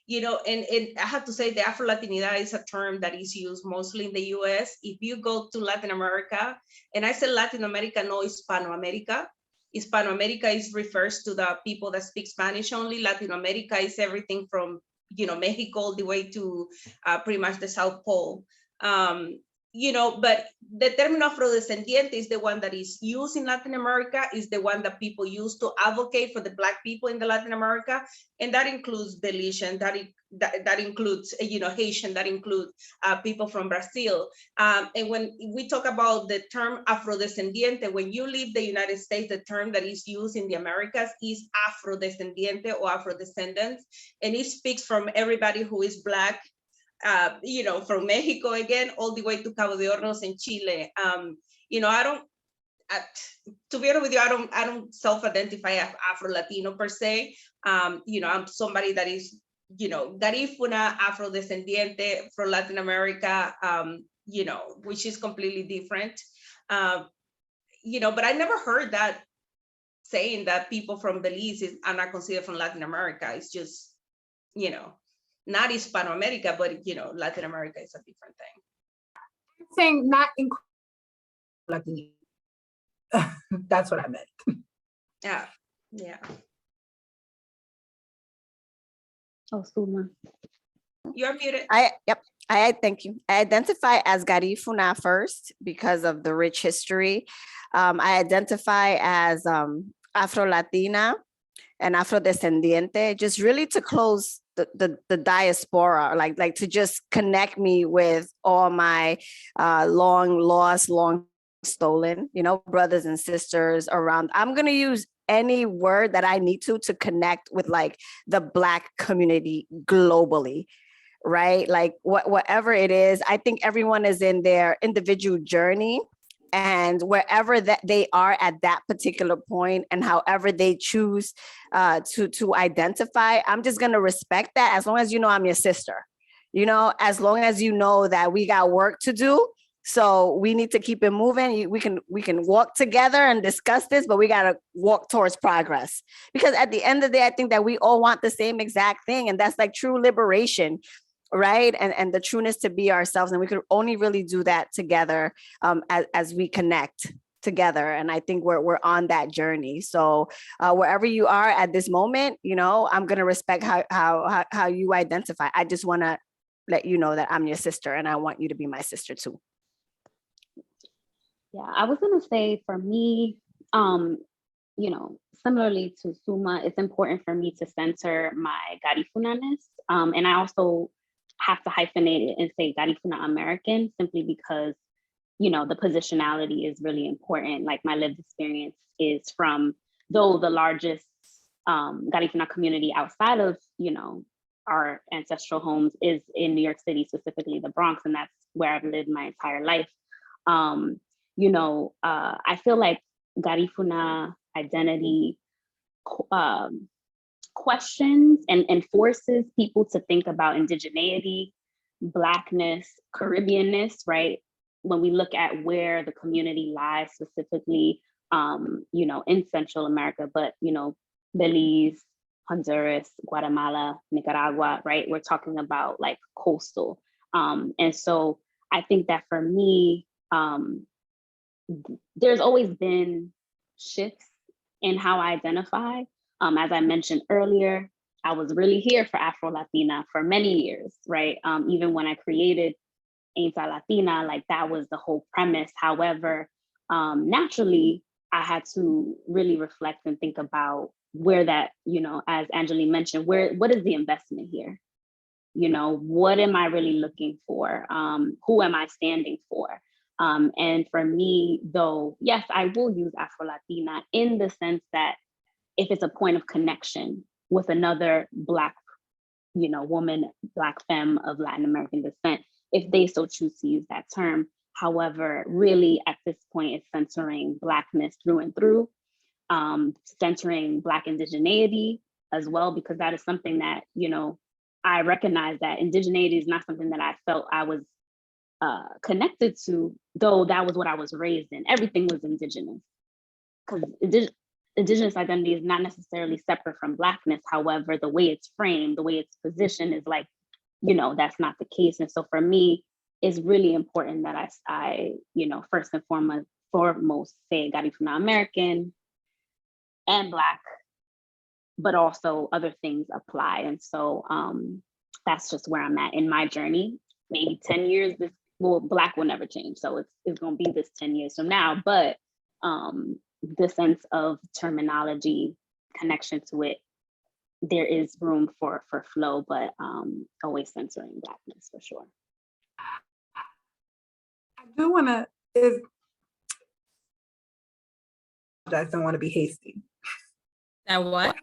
I have to say the Afro-Latinidad is a term that is used mostly in the US. If you go to Latin America, and I say Latin America, no Hispanoamerica. Hispanoamerica refers to the people that speak Spanish only. Latin America is everything from Mexico all the way to pretty much the South Pole. But the term afrodescendiente is the one that is used in Latin America, is the one that people use to advocate for the Black people in the Latin America. And that includes Belizean, that includes, Haitian, that includes people from Brazil. And when we talk about the term afrodescendiente, when you leave the United States, the term that is used in the Americas is afrodescendiente or afrodescendants. And it speaks from everybody who is Black, from Mexico again, all the way to Cabo de Hornos in Chile. To be honest with you, I don't self-identify as Afro-Latino per se. I'm somebody that is, Garifuna, Afrodescendiente from Latin America, which is completely different. But I never heard that saying that people from Belize are not considered from Latin America. It's just, not Hispanoamerica, but Latin America is a different thing. I'm saying not include Latin. That's what I meant. Yeah. Oh, Suma. You're muted. Thank you. I identify as Garifuna first because of the rich history. I identify as Afro-Latina and Afrodescendiente, just really to close the diaspora, like to just connect me with all my long lost, long stolen, brothers and sisters around. I'm going to use any word that I need to connect with like the Black community globally, right? Like whatever it is, I think everyone is in their individual journey, and wherever that they are at that particular point and however they choose to identify, I'm just going to respect that, as long as you know I'm your sister, you know, as long as you know that we got work to do. So we need to keep it moving. We can walk together and discuss this, but we got to walk towards progress, because at the end of the day, I think that we all want the same exact thing. And that's like true liberation, right? And the trueness to be ourselves. And we could only really do that together as we connect together. And I think we're on that journey. So wherever you are at this moment, you know, I'm going to respect how you identify. I just want to let you know that I'm your sister, and I want you to be my sister too. Yeah, I was gonna say, for me, you know, similarly to Suma, it's important for me to center my Garifuna-ness. And I also have to hyphenate it and say Garifuna American, simply because, you know, the positionality is really important. Like, my lived experience is from, though the largest Garifuna community outside of, you know, our ancestral homes is in New York City, specifically the Bronx, and that's where I've lived my entire life. You know, I feel like Garifuna identity questions and forces people to think about indigeneity, Blackness, Caribbeanness, right? When we look at where the community lies specifically, you know, in Central America, but, you know, Belize, Honduras, Guatemala, Nicaragua, right? We're talking about like coastal. And so I think that for me, there's always been shifts in how I identify. As I mentioned earlier, I was really here for Afro-Latina for many years, right? Even when I created Ain't I Latina, like that was the whole premise. However, naturally, I had to really reflect and think about where that, you know, as Angeli mentioned, what is the investment here? You know, what am I really looking for? Who am I standing for? And for me, though, yes, I will use Afro-Latina in the sense that if it's a point of connection with another Black, you know, woman, Black femme of Latin American descent, if they so choose to use that term. However, really at this point, it's centering Blackness through and through, centering Black indigeneity as well, because that is something that, you know, I recognize that indigeneity is not something that I felt I was connected to, though that was what I was raised in. Everything was indigenous, because indigenous identity is not necessarily separate from Blackness. However, the way it's framed, the way it's positioned is like, you know, that's not the case. And so for me, it's really important that I you know, first and foremost say Garifuna American and Black, but also other things apply. And so that's just where I'm at in my journey. Maybe 10 years, Black will never change. So it's gonna be this 10 years from now, but the sense of terminology, connection to it, there is room for flow, but always censoring Blackness for sure. I do want to, I don't want to be hasty. That what?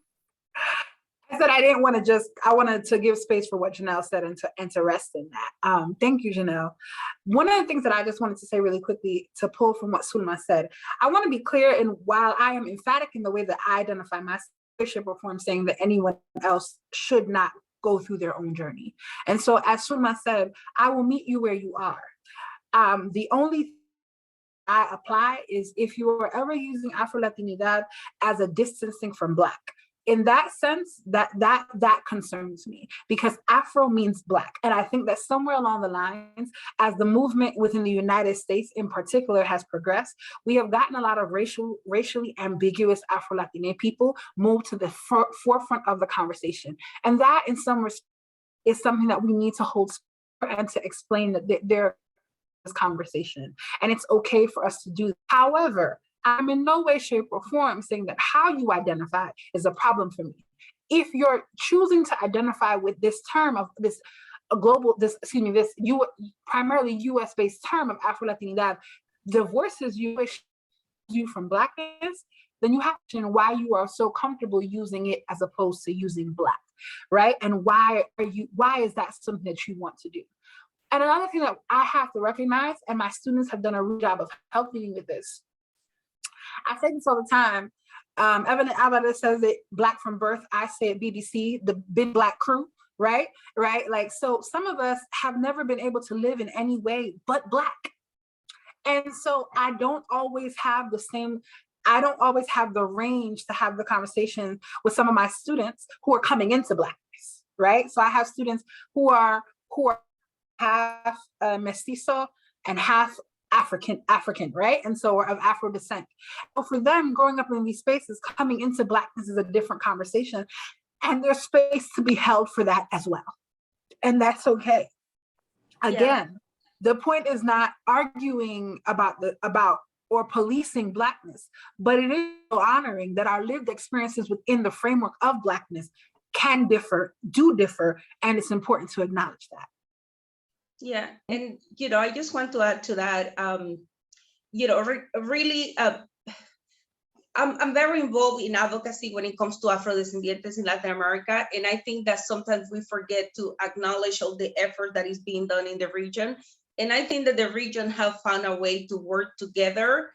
I said I didn't want to just, I wanted to give space for what Janelle said and to rest in that. Thank you, Janelle. One of the things that I just wanted to say really quickly to pull from what Sulma said, I want to be clear, and while I am emphatic in the way that I identify my leadership reform, saying that anyone else should not go through their own journey. And so as Sulma said, I will meet you where you are. The only I apply is if you are ever using Afro-Latinidad as a distancing from Black. In that sense, that concerns me, because Afro means Black. And I think that somewhere along the lines, as the movement within the United States in particular has progressed, we have gotten a lot of racially ambiguous Afro-Latina people moved to the forefront of the conversation. And that in some respects is something that we need to hold and to explain that there is conversation. And it's okay for us to do that. However, I'm in no way, shape, or form saying that how you identify is a problem for me. If you're choosing to identify with this term of this primarily US-based term of Afro-Latinidad divorces you from Blackness, then you have to know why you are so comfortable using it as opposed to using Black, right? And why is that something that you want to do? And another thing that I have to recognize, and my students have done a real job of helping me with this, I say this all the time. Evan Alvarez says it, Black from birth. I say it BBC, the big Black crew, right? Right? Like, so some of us have never been able to live in any way but Black. And so I don't always have the range to have the conversation with some of my students who are coming into Blackness, right? So I have students who are half mestizo and half African, right? And so of Afro descent. But for them, growing up in these spaces, coming into Blackness is a different conversation. And there's space to be held for that as well. And that's okay. Again, the point is not arguing about or policing Blackness, but it is honoring that our lived experiences within the framework of Blackness can differ, do differ, and it's important to acknowledge that. Yeah, and I just want to add to that. Really, I'm very involved in advocacy when it comes to Afrodescendientes in Latin America, and I think that sometimes we forget to acknowledge all the effort that is being done in the region. And I think that the region have found a way to work together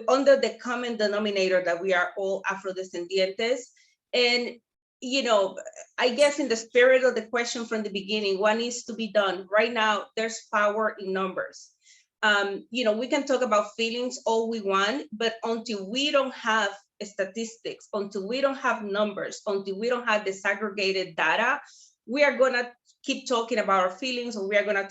under the common denominator that we are all Afrodescendientes. And I guess in the spirit of the question from the beginning, what needs to be done? Right now, there's power in numbers. We can talk about feelings all we want, but until we don't have statistics, until we don't have numbers, until we don't have disaggregated data, we are gonna keep talking about our feelings, or we are gonna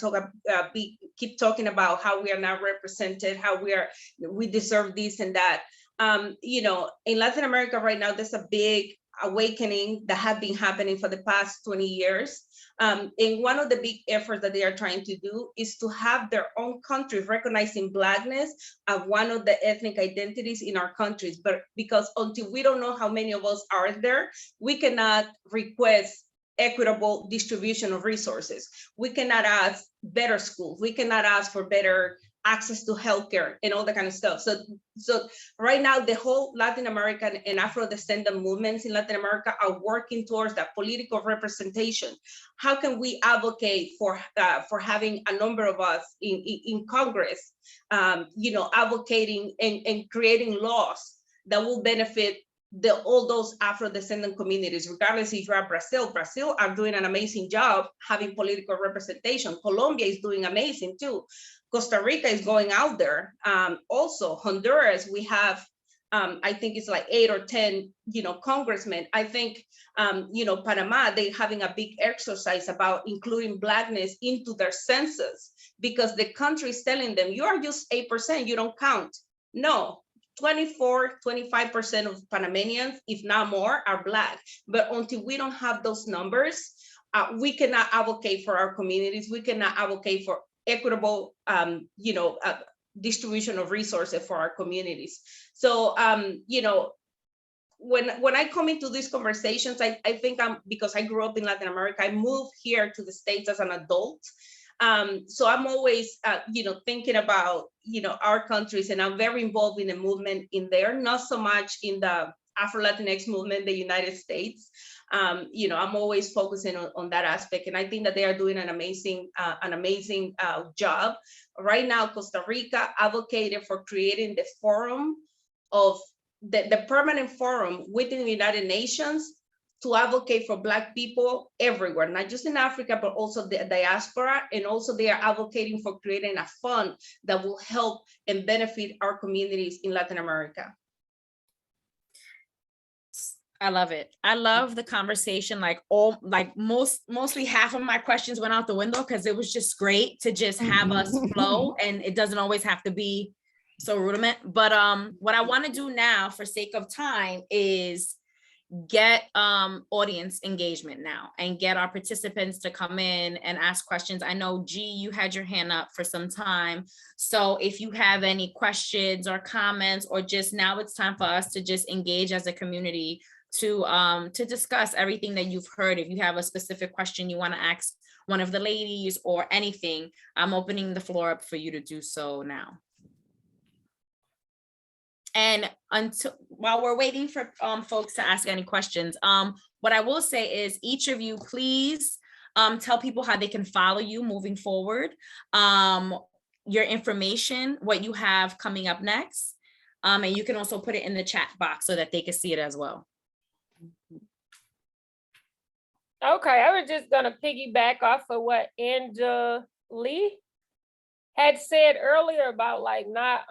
keep talking about how we are not represented, how we deserve this and that. In Latin America right now, there's a big awakening that have been happening for the past 20 years. And one of the big efforts that they are trying to do is to have their own countries recognizing Blackness as one of the ethnic identities in our countries. But because until we don't know how many of us are there, we cannot request equitable distribution of resources. We cannot ask better schools. We cannot ask for better access to healthcare and all that kind of stuff. So right now, the whole Latin American and Afro-descendant movements in Latin America are working towards that political representation. How can we advocate for having a number of us in Congress, advocating and creating laws that will benefit all those Afro-descendant communities, regardless if you're Brazil are doing an amazing job having political representation. Colombia is doing amazing too. Costa Rica is going out there. Also, Honduras, we have, I think it's like 8 or 10, congressmen. I think, Panama, they're having a big exercise about including Blackness into their census, because the country is telling them, you are just 8%, you don't count. No, 24-25% of Panamanians, if not more, are Black. But until we don't have those numbers, we cannot advocate for our communities. We cannot advocate for equitable, distribution of resources for our communities. So, when I come into these conversations, I think because I grew up in Latin America, I moved here to the States as an adult. So I'm always, thinking about, our countries, and I'm very involved in the movement in there, not so much in the Afro-Latinx movement, the United States. I'm always focusing on that aspect, and I think that they are doing an amazing job. Right now, Costa Rica advocated for creating the forum of the permanent forum within the United Nations to advocate for Black people everywhere, not just in Africa, but also the diaspora. And also they are advocating for creating a fund that will help and benefit our communities in Latin America. I love it. I love the conversation. Mostly half of my questions went out the window because it was just great to just have us flow, and it doesn't always have to be so rudiment. But what I want to do now, for sake of time, is get audience engagement now and get our participants to come in and ask questions. I know, G, you had your hand up for some time. So if you have any questions or comments, or just now it's time for us to just engage as a community to discuss everything that you've heard. If you have a specific question you want to ask one of the ladies or anything, I'm opening the floor up for you to do so now. And until while we're waiting for folks to ask any questions, what I will say is each of you, please tell people how they can follow you moving forward, your information, what you have coming up next. And you can also put it in the chat box so that they can see it as well. Okay, I was just gonna piggyback off of what Angela had said earlier about like not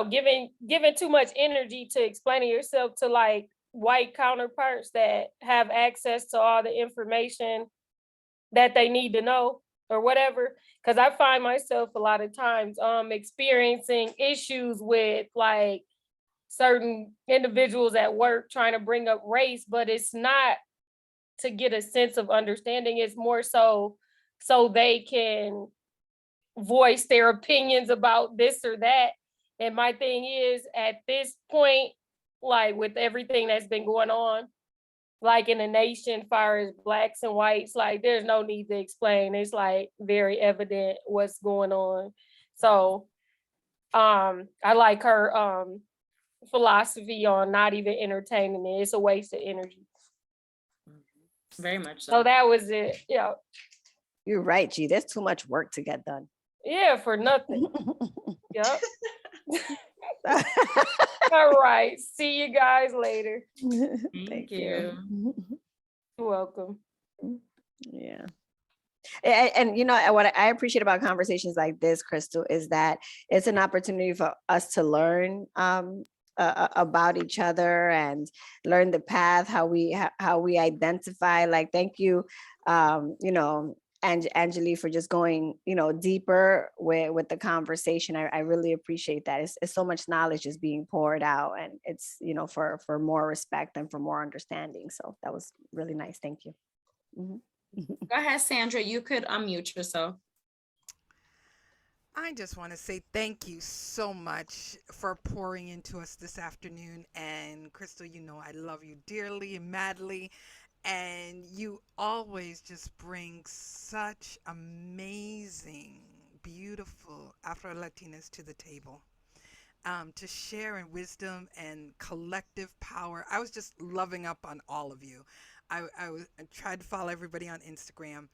giving too much energy to explaining yourself to like white counterparts that have access to all the information that they need to know or whatever. Because I find myself a lot of times experiencing issues with like certain individuals at work trying to bring up race, but it's not to get a sense of understanding. It's more so they can voice their opinions about this or that. And my thing is, at this point, like with everything that's been going on, like in the nation, far as blacks and whites, like there's no need to explain. It's like very evident what's going on. So I like her philosophy on not even entertaining it. It's a waste of energy. Very much so. So that was it. Yeah. You're right, G. There's too much work to get done. Yeah, for nothing. Yep. All right. See you guys later. Thank you. You're welcome. Yeah. And you know what I appreciate about conversations like this, Crystal, is that it's an opportunity for us to learn about each other and learn the path, how we identify. Like, thank you, and Angeli, for just going, deeper with the conversation. I really appreciate that. It's so much knowledge is being poured out, and it's, for more respect and for more understanding. So that was really nice. Thank you. Go ahead, Sandra. You could unmute yourself. I just want to say thank you so much for pouring into us this afternoon. And Crystal, I love you dearly and madly. And you always just bring such amazing, beautiful Afro-Latinas to the table, to share in wisdom and collective power. I was just loving up on all of you. I tried to follow everybody on Instagram.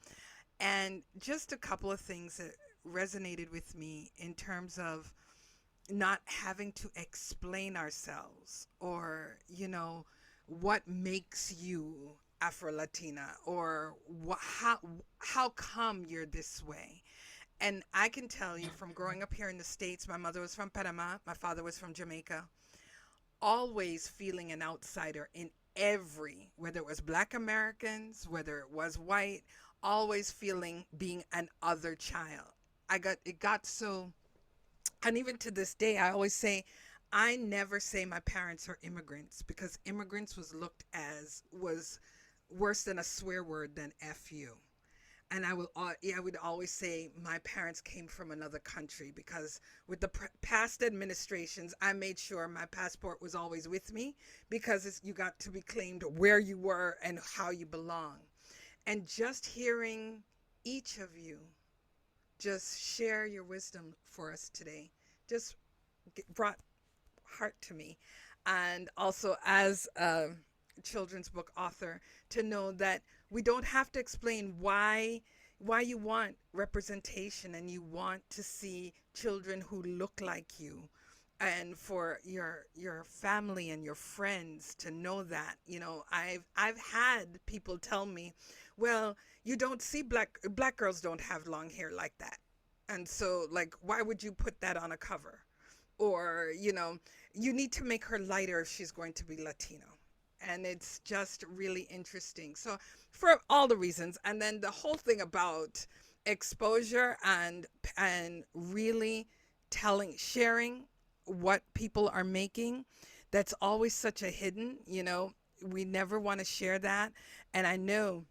And just a couple of things that resonated with me in terms of not having to explain ourselves, or what makes you Afro-Latina, or how come you're this way. And I can tell you, from growing up here in the States, my mother was from Panama, my father was from Jamaica, always feeling an outsider in whether it was Black Americans, whether it was white, always feeling being an other child. It got so, and even to this day, I always say, I never say my parents are immigrants, because immigrants was worse than a swear word than F you. And I would always say my parents came from another country, because with the past administrations, I made sure my passport was always with me, because you got to be claimed where you were and how you belong. And just hearing each of you just share your wisdom for us today just brought heart to me. And also, as a children's book author, to know that we don't have to explain why you want representation and you want to see children who look like you, and for your family and your friends to know that. I've had people tell me, well, you don't see black girls don't have long hair like that, and so, like, why would you put that on a cover? Or you need to make her lighter if she's going to be Latino. And it's just really interesting. So for all the reasons, and then the whole thing about exposure and really sharing what people are making, that's always such a hidden, we never want to share that. And I know,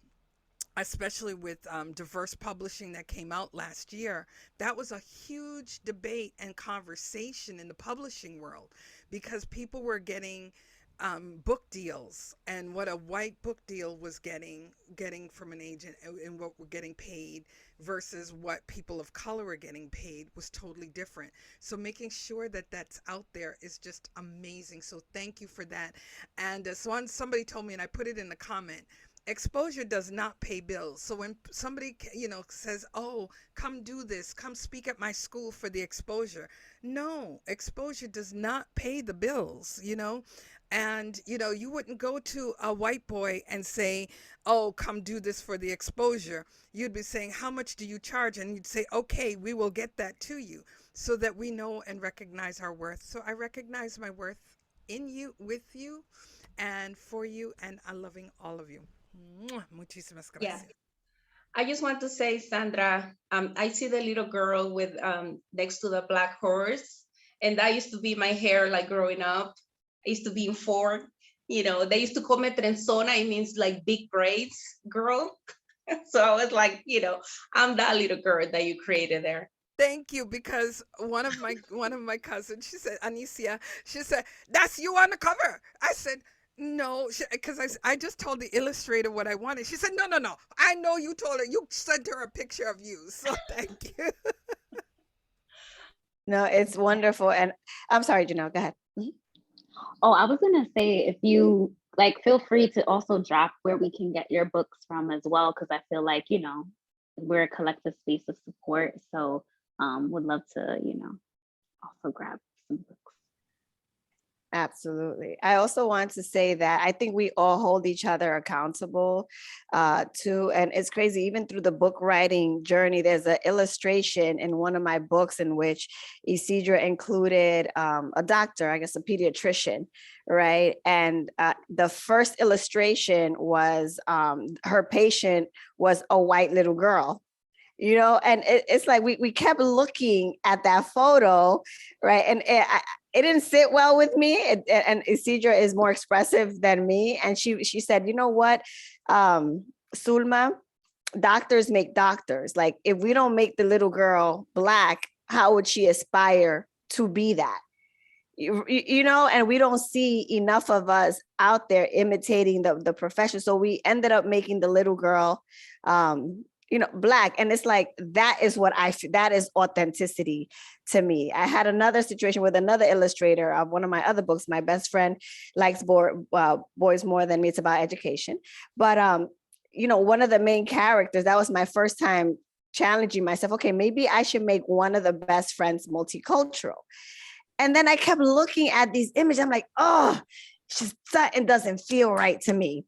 especially with diverse publishing that came out last year, that was a huge debate and conversation in the publishing world, because people were getting book deals and what a white book deal was getting from an agent and what we're getting paid versus what people of color are getting paid was totally different. So making sure that that's out there is just amazing. So thank you for that. And somebody told me, and I put it in the comment, exposure does not pay bills. So when somebody, says, oh, come do this, come speak at my school for the exposure. No, exposure does not pay the bills, And, you wouldn't go to a white boy and say, oh, come do this for the exposure. You'd be saying, how much do you charge? And you'd say, okay, we will get that to you so that we know and recognize our worth. So I recognize my worth in you, with you, and for you, and I'm loving all of you. Muchísimas gracias. Yeah. I just want to say, Sandra, I see the little girl with next to the black horse, and that used to be my hair like growing up. I used to be in Ford. They used to call me trenzona. It means like big braids girl. So I was like, I'm that little girl that you created there. Thank you, because one of my cousins, she said, Anicia, she said, that's you on the cover. I said, no, because I just told the illustrator what I wanted. She said, no. I know you told her. You sent her a picture of you. So thank you. No, it's wonderful. And I'm sorry, Janelle, go ahead. Oh, I was gonna say, if you feel free to also drop where we can get your books from as well, because I feel like, we're a collective space of support. So would love to, also grab some books. Absolutely. I also want to say that I think we all hold each other accountable too. And it's crazy, even through the book writing journey, there's an illustration in one of my books in which Isidra included a doctor, I guess a pediatrician, right? And the first illustration was her patient was a white little girl. And it's like we kept looking at that photo, right? And it didn't sit well with me. And Isidra is more expressive than me. And she said, you know what, Sulma, doctors make doctors. Like, if we don't make the little girl Black, how would she aspire to be that? And we don't see enough of us out there imitating the profession. So we ended up making the little girl Black. And it's like, that is what I feel, that is authenticity to me. I had another situation with another illustrator of one of my other books. My best friend likes boys more than me. It's about education. But, one of the main characters, that was my first time challenging myself. Okay, maybe I should make one of the best friends multicultural. And then I kept looking at these images. I'm like, oh, something doesn't feel right to me.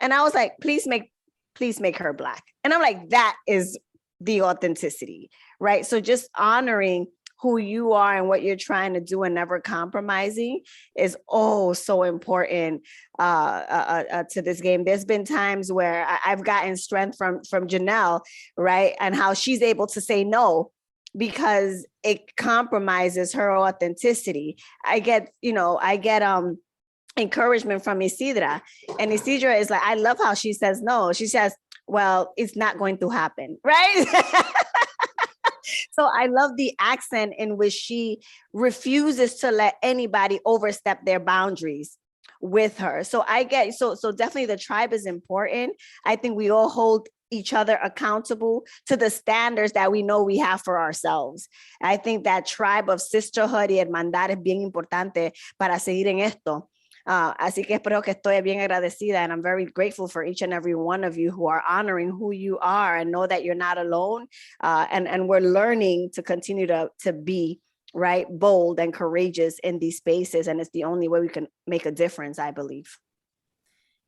And I was like, please make her Black. And I'm like, that is the authenticity, right? So just honoring who you are and what you're trying to do and never compromising is so important to this game. There's been times where I've gotten strength from Janelle, right? And how she's able to say no because it compromises her authenticity. I get encouragement from Isidra, and Isidra is like, I love how she says no. She says, well, it's not going to happen, right? So I love the accent in which she refuses to let anybody overstep their boundaries with her. So I get, so definitely the tribe is important. I think we all hold each other accountable to the standards that we know we have for ourselves. I think that tribe of sisterhood y hermandad es bien importante para seguir en esto. Así que espero que estoy bien agradecida, and I'm very grateful for each and every one of you who are honoring who you are and know that you're not alone. And we're learning to continue to be right, bold and courageous in these spaces. And it's the only way we can make a difference, I believe.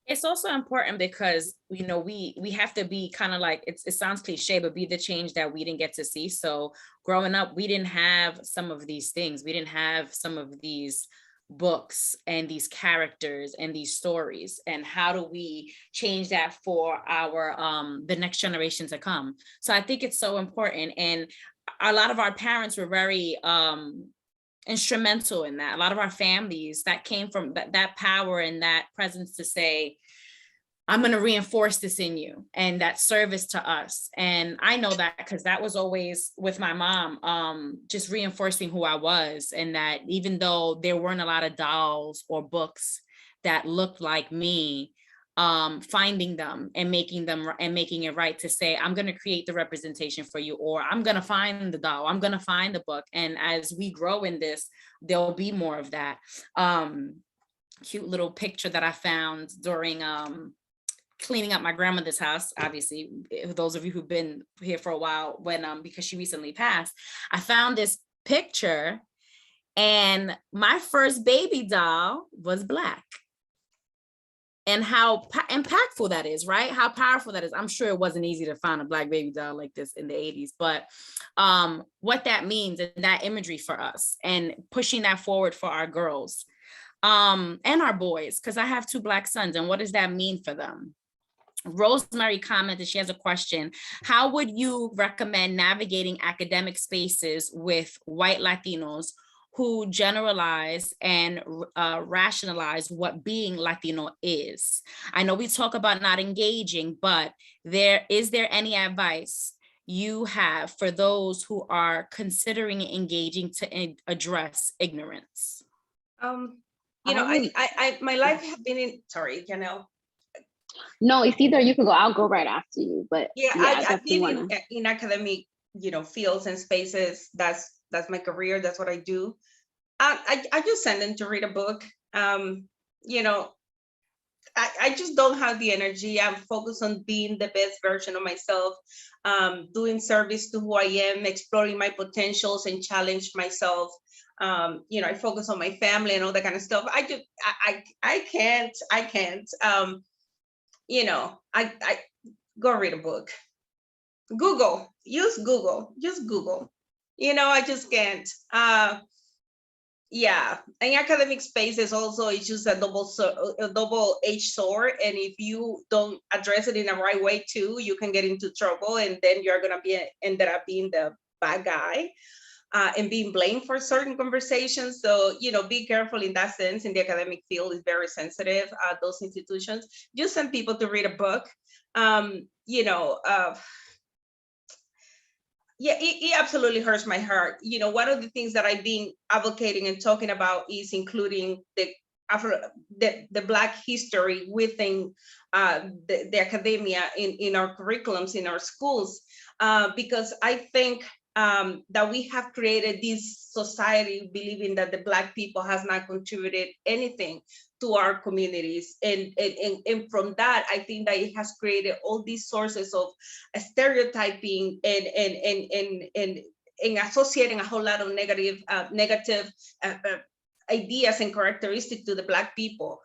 It's also important because, we have to be kind of like, it sounds cliche, but be the change that we didn't get to see. So growing up, we didn't have some of these things. We didn't have some of these books and these characters and these stories. And how do we change that for our the next generation to come? So I think it's so important. And a lot of our parents were very instrumental in that. A lot of our families that came from that power and that presence to say, I'm going to reinforce this in you, and that service to us. And I know that because that was always with my mom, just reinforcing who I was. And that even though there weren't a lot of dolls or books that looked like me, finding them and making it right to say, I'm going to create the representation for you, or I'm going to find the doll, I'm going to find the book. And as we grow in this, there'll be more of that. Cute little picture that I found during cleaning up my grandmother's house. Obviously, those of you who've been here for a while, when because she recently passed, I found this picture, and my first baby doll was Black. And how impactful that is, right? How powerful that is. I'm sure it wasn't easy to find a Black baby doll like this in the 80s, but what that means and that imagery for us, and pushing that forward for our girls and our boys, because I have 2 Black sons, and what does that mean for them? Rosemary commented, she has a question. How would you recommend navigating academic spaces with white Latinos who generalize and rationalize what being Latino is? I know we talk about not engaging, but is there any advice you have for those who are considering engaging to address ignorance? You know, I my life have been in, sorry, Janelle. No, it's either you can go, I'll go right after you, but Yeah, I I've been wanna... in academic, you know, fields and spaces. That's my career. That's what I do. I just send them to read a book. You know, I just don't have the energy. I'm focused on being the best version of myself, doing service to who I am, exploring my potentials and challenge myself. You know, I focus on my family and all that kind of stuff. I can't. You know, I go read a book. Google, use Google, just Google. You know, I just can't. Yeah, in academic spaces also, it's just a double-edged sword, and if you don't address it in the right way too, you can get into trouble, and then you're gonna ended up being the bad guy and being blamed for certain conversations. So, you know, be careful in that sense. In the academic field, is very sensitive. Those institutions, just send people to read a book. You know, yeah, it absolutely hurts my heart. You know, one of the things that I've been advocating and talking about is including the Black history within the academia in our curriculums, in our schools, because I think that we have created this society believing that the Black people has not contributed anything to our communities, and from that, I think that it has created all these sources of stereotyping and associating a whole lot of negative ideas and characteristics to the Black people.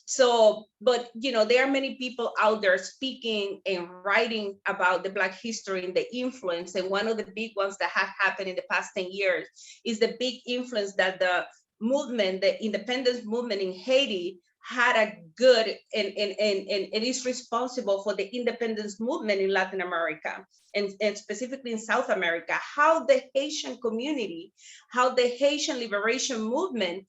So, but you know, there are many people out there speaking and writing about the Black history and the influence. And one of the big ones that have happened in the past 10 years is the big influence that the movement, the independence movement in Haiti had a good and is responsible for the independence movement in Latin America and specifically in South America. How the Haitian community, how the Haitian liberation movement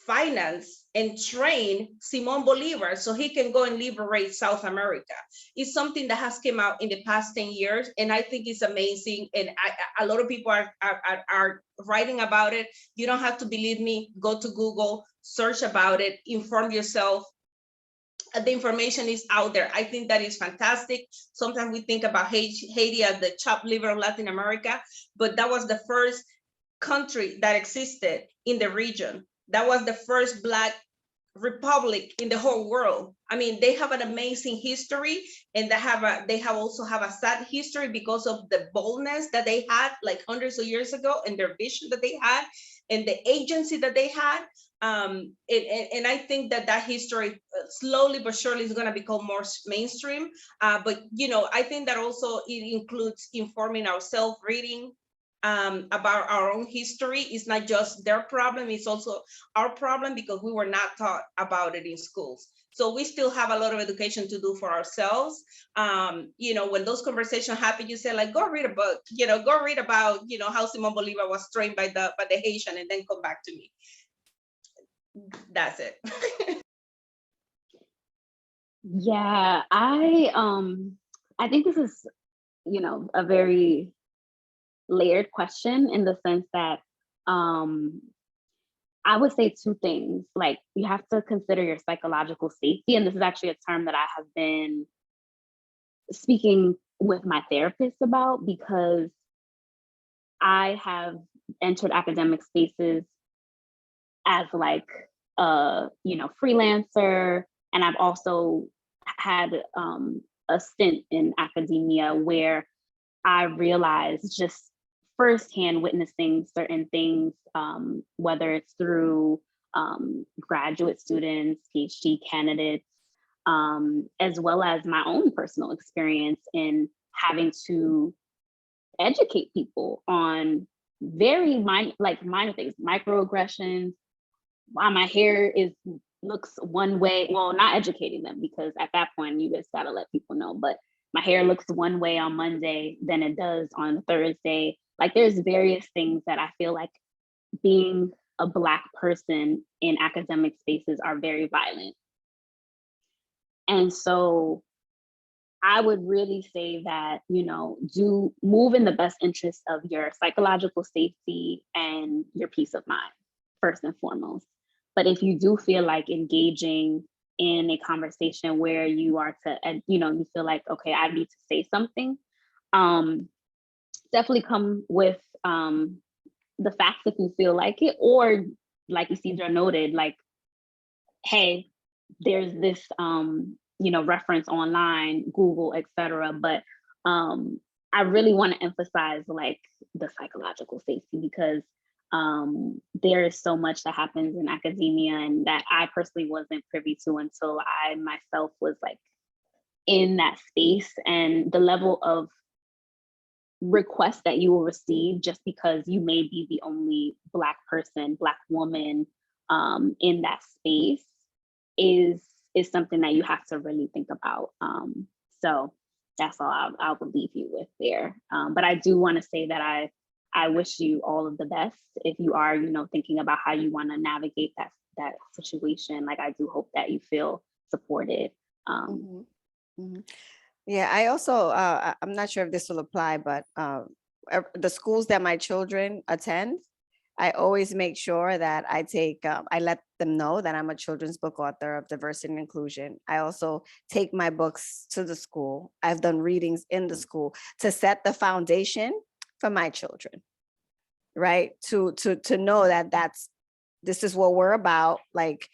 finance and train Simon Bolivar so he can go and liberate South America. It's something that has come out in the past 10 years, and I think it's amazing. And a lot of people are writing about it. You don't have to believe me. Go to Google, search about it, inform yourself. The information is out there. I think that is fantastic. Sometimes we think about Haiti as the chopped liver of Latin America, but that was the first country that existed in the region. That was the first Black republic in the whole world. I mean, they have an amazing history, and they also have a sad history because of the boldness that they had like hundreds of years ago, and their vision that they had, and the agency that they had. And I think that history slowly but surely is going to become more mainstream. But you know, I think that also it includes informing ourselves, reading about our own history. Is not just their problem, it's also our problem, because we were not taught about it in schools. So we still have a lot of education to do for ourselves. You know, when those conversations happen, you say like, go read a book, you know, go read about, you know, how Simon Bolivar was trained by the Haitian, and then come back to me. That's it. Yeah, I think this is, you know, a very layered question in the sense that I would say two things. Like, you have to consider your psychological safety. And this is actually a term that I have been speaking with my therapist about, because I have entered academic spaces as like a, freelancer. And I've also had a stint in academia where I realized, just firsthand witnessing certain things, whether it's through graduate students, PhD candidates, as well as my own personal experience in having to educate people on very minor things, microaggressions, why my hair looks one way. Well, not educating them, because at that point you just gotta let people know, but my hair looks one way on Monday than it does on Thursday. Like, there's various things that I feel like being a Black person in academic spaces are very violent. And so I would really say that, do move in the best interest of your psychological safety and your peace of mind, first and foremost. But if you do feel like engaging in a conversation where you are you feel like, okay, I need to say something, definitely come with the facts if you feel like it, or like Isidra noted, like, hey, there's this, reference online, Google, etc. But I really want to emphasize like the psychological safety, because there is so much that happens in academia and that I personally wasn't privy to until I myself was like in that space, and the level of requests that you will receive just because you may be the only Black person, Black woman in that space is something that you have to really think about. So that's all I will leave you with there. But I do want to say that I wish you all of the best if you are, thinking about how you want to navigate that situation. Like, I do hope that you feel supported. Yeah, I also, I'm not sure if this will apply, but the schools that my children attend, I always make sure that I let them know that I'm a children's book author of diversity and inclusion. I also take my books to the school. I've done readings in the school to set the foundation for my children, right? To know that this is what we're about. Like,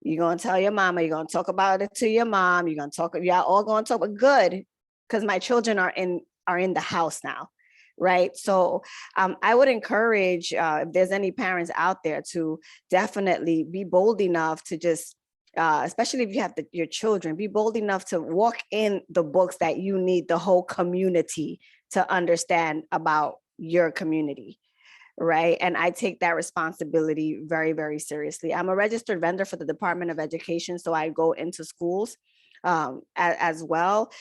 you're going to tell your mama, you're going to talk about it to your mom, y'all all going to talk about good, because my children are in the house now. Right. So I would encourage if there's any parents out there to definitely be bold enough to just, especially if you have your children, be bold enough to walk in the books that you need the whole community to understand about your community. Right. And I take that responsibility very, very seriously. I'm a registered vendor for the Department of Education. So I go into schools as well.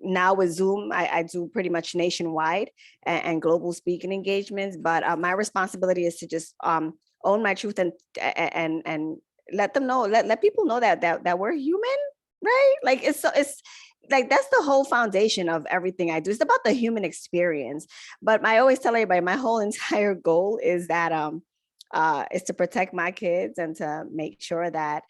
Now with Zoom, I do pretty much nationwide and global speaking engagements. But my responsibility is to just own my truth and let them know, let people know that we're human, right? Like, it's like, that's the whole foundation of everything I do. It's about the human experience. But I always tell everybody, my whole entire goal is that is to protect my kids and to make sure that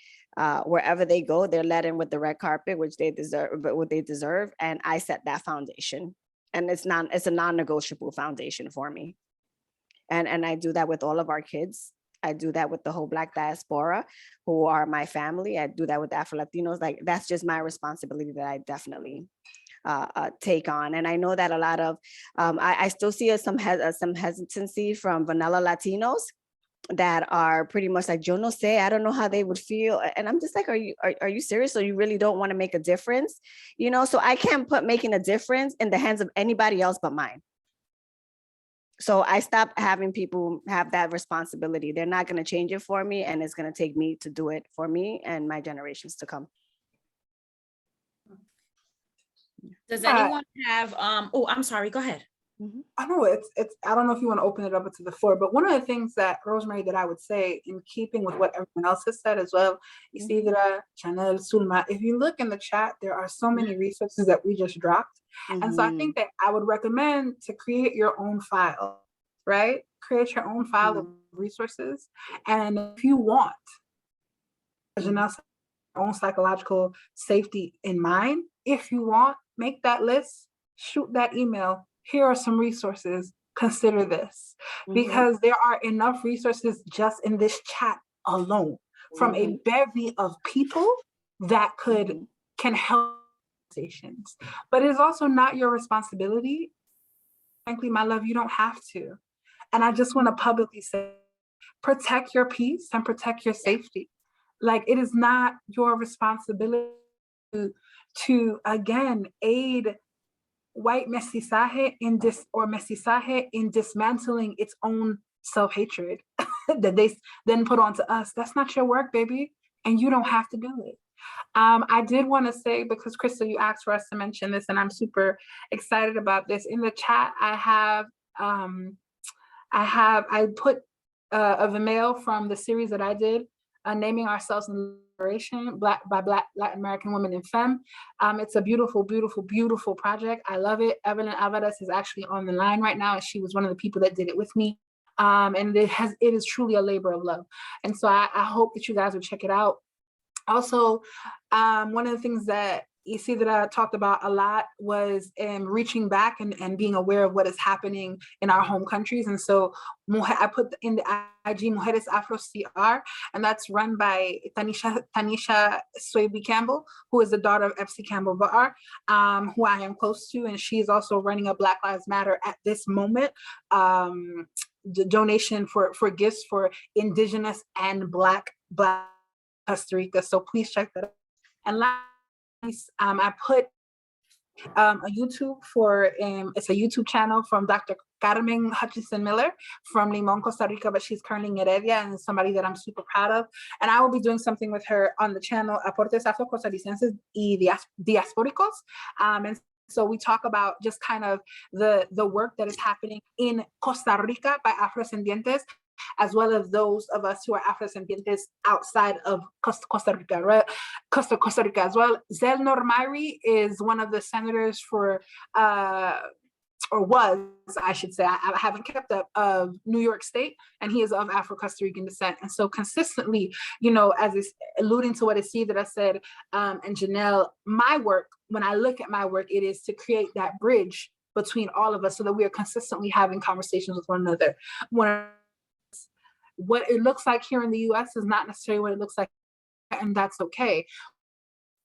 wherever they go, they're led in with the red carpet, which they deserve, but what they deserve. And I set that foundation, and it's a non-negotiable foundation for me. And I do that with all of our kids. I do that with the whole Black diaspora, who are my family. I do that with Afro-Latinos. Like, that's just my responsibility that I definitely take on. And I know that a lot of, I still see some hesitancy from vanilla Latinos that are pretty much like, yo no sé, I don't know how they would feel. And I'm just like, are you serious? So you really don't want to make a difference? So I can't put making a difference in the hands of anybody else but mine. So I stopped having people have that responsibility. They're not going to change it for me, and it's going to take me to do it for me and my generations to come. Does anyone have, oh, I'm sorry, go ahead. I know it's I don't know if you want to open it up to the floor, but one of the things that, Rosemary, that I would say, in keeping with what everyone else has said as well, Isidra, Chanel, Sulma, if you look in the chat, there are so many resources that we just dropped. And so I think that I would recommend to create your own file, right? Create your own file of resources. And if you want, Janelle said, your own psychological safety in mind, if you want, make that list, shoot that email. Here are some resources. Consider this. Because there are enough resources just in this chat alone from a bevy of people that can help conversations. But it is also not your responsibility. Frankly, my love, you don't have to. And I just want to publicly say, protect your peace and protect your safety. Like, it is not your responsibility to again aid white mestizaje in dismantling its own self-hatred that they then put onto us. That's not your work, baby, and you don't have to do it. I did want to say, because Crystal, you asked for us to mention this, and I'm super excited about this. In the chat, I put a Vimeo from the series that I did, naming ourselves in liberation, Black Latin American women in femme. It's a beautiful, beautiful, beautiful project. I love it. Evelyn Alvarez is actually on the line right now, and she was one of the people that did it with me. And it is truly a labor of love. And so I hope that you guys will check it out. Also, one of the things that Isidra talked about a lot was reaching back and being aware of what is happening in our home countries. And so I put in the IG Mujeres Afro CR, and that's run by Tanisha Swaby Campbell, who is the daughter of FC Campbell Bar, who I am close to. And she is also running a Black Lives Matter at this moment. The donation for gifts for Indigenous and Black Costa Rica. So please check that out. And last, I put a YouTube for, it's a YouTube channel from Dr. Carmen Hutchinson Miller from Limon, Costa Rica, but she's currently in Heredia and is somebody that I'm super proud of. And I will be doing something with her on the channel, Aportes Afro-Costarricenses y Diaspóricos. And so we talk about just kind of the work that is happening in Costa Rica by Afrodescendientes, as well as those of us who are Afrodescendientes outside of Costa Rica, right? Costa Rica as well. Zel Normairi is one of the senators for, or was, I should say, I haven't kept up, of New York State, and he is of Afro-Costa Rican descent. And so consistently, you know, as it's alluding to what Isidra said, and Janelle, my work, when I look at my work, it is to create that bridge between all of us so that we are consistently having conversations with one another. What it looks like here in the US is not necessarily what it looks like, and that's okay.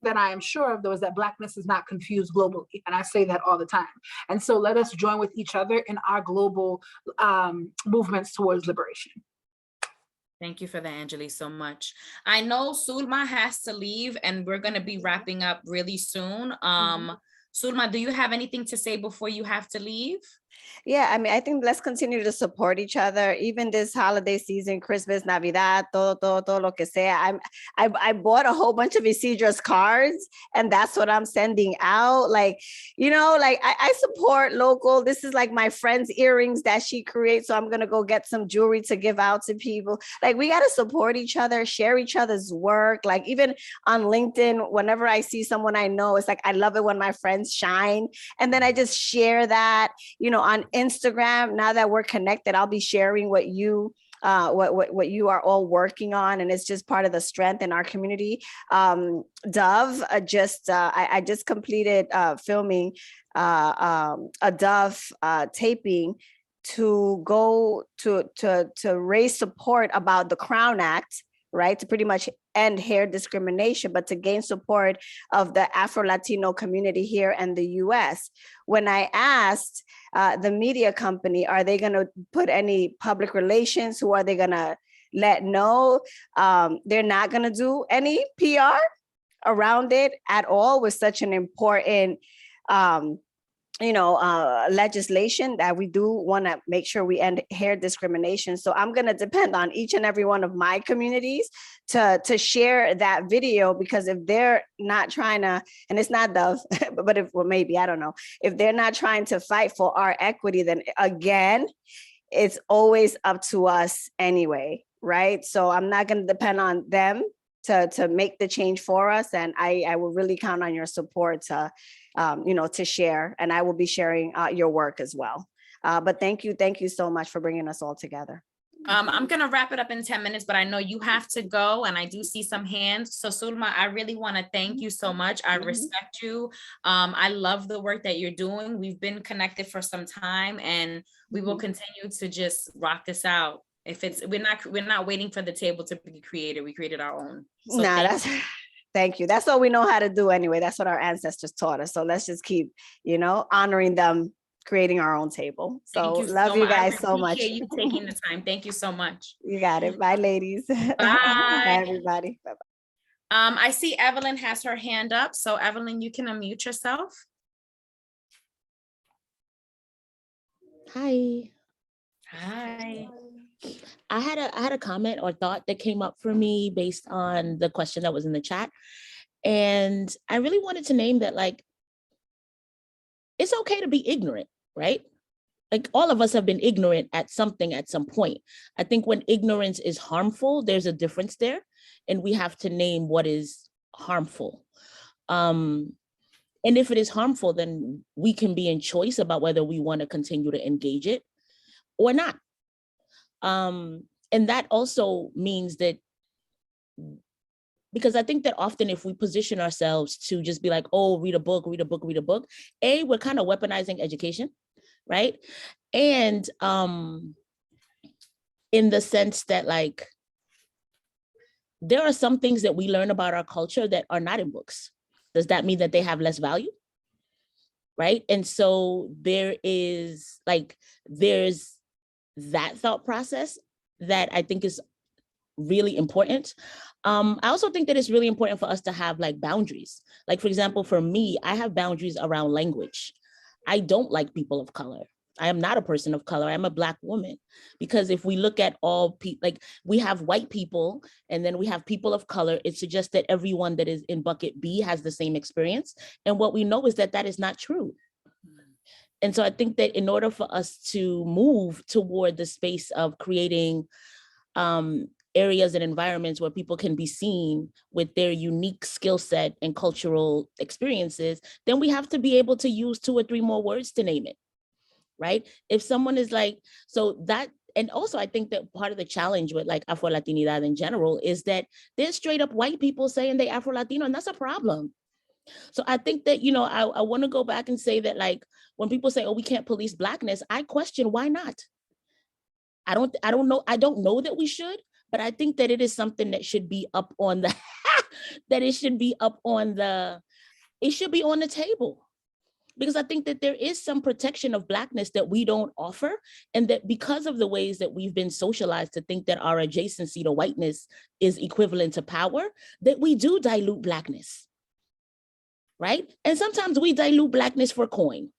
That I am sure of, though, is that Blackness is not confused globally, and I say that all the time. And so let us join with each other in our global movements towards liberation. Thank you for that, Angeli, so much. I know Sulma has to leave, and we're going to be wrapping up really soon. Sulma, do you have anything to say before you have to leave? Yeah, I mean, I think let's continue to support each other, even this holiday season, Christmas, Navidad, todo lo que sea. I bought a whole bunch of Isidra's cards, and that's what I'm sending out. Like, you know, like I support local. This is like my friend's earrings that she creates. So I'm going to go get some jewelry to give out to people. Like, we got to support each other, share each other's work. Like, even on LinkedIn, whenever I see someone I know, it's like, I love it when my friends shine. And then I just share that, you know, on Instagram. Now that we're connected, I'll be sharing what you what you are all working on, and it's just part of the strength in our community. Dove I just completed filming a Dove taping to go to raise support about the Crown Act, right? To pretty much end hair discrimination, but to gain support of the Afro-Latino community here in the US. When I asked the media company, are they gonna put any public relations? Who are they gonna let know? They're not gonna do any PR around it at all with such an important legislation that we do want to make sure we end hair discrimination. So I'm going to depend on each and every one of my communities to share that video, because if they're not trying to, and it's not Dove, but if, well, maybe, I don't know, if they're not trying to fight for our equity, then again, it's always up to us anyway, right? So I'm not going to depend on them to make the change for us. And I will really count on your support to share, and I will be sharing your work as well. But thank you so much for bringing us all together. I'm gonna wrap it up in 10 minutes, but I know you have to go and I do see some hands. So Sulma, I really want to thank you so much. I respect you. I love the work that you're doing. We've been connected for some time and we will continue to just rock this out. If it's, we're not waiting for the table to be created. We created our own. So thank you. That's all we know how to do anyway. That's what our ancestors taught us. So let's just keep, honoring them, creating our own table. So love you guys so much. Appreciate you taking the time. Thank you so much. You got it. Bye, ladies. Bye. Bye, everybody. Bye-bye. I see Evelyn has her hand up. So Evelyn, you can unmute yourself. Hi. Hi. I had a comment or thought that came up for me based on the question that was in the chat. And I really wanted to name that, like, it's okay to be ignorant, right? Like, all of us have been ignorant at something at some point. I think when ignorance is harmful, there's a difference there, and we have to name what is harmful. And if it is harmful, then we can be in choice about whether we want to continue to engage it or not. And that also means that, because I think that often if we position ourselves to just be like, oh, read a book, we're kind of weaponizing education, right? And in the sense that, like, there are some things that we learn about our culture that are not in books. Does that mean that they have less value? Right? And so there's that thought process that I think is really important. I also think that it's really important for us to have, like, boundaries. Like, for example, for me, I have boundaries around language. I don't like people of color. I am not a person of color. I'm a Black woman. Because if we look at all people, like, we have white people and then we have people of color, it suggests that everyone that is in bucket B has the same experience. And what we know is that that is not true. And so I think that in order for us to move toward the space of creating areas and environments where people can be seen with their unique skill set and cultural experiences, then we have to be able to use 2 or 3 more words to name it, right? If someone is like, so that, and also I think that part of the challenge with, like, Afro-Latinidad in general is that there's straight up white people saying they Afro-Latino, and that's a problem. So I think that, I want to go back and say that, like, when people say, oh, we can't police Blackness, I question why not? I don't know that we should, but I think that it is something that should be up on the, it should be on the table. Because I think that there is some protection of Blackness that we don't offer, and that because of the ways that we've been socialized to think that our adjacency to whiteness is equivalent to power, that we do dilute Blackness, right? And sometimes we dilute Blackness for coin.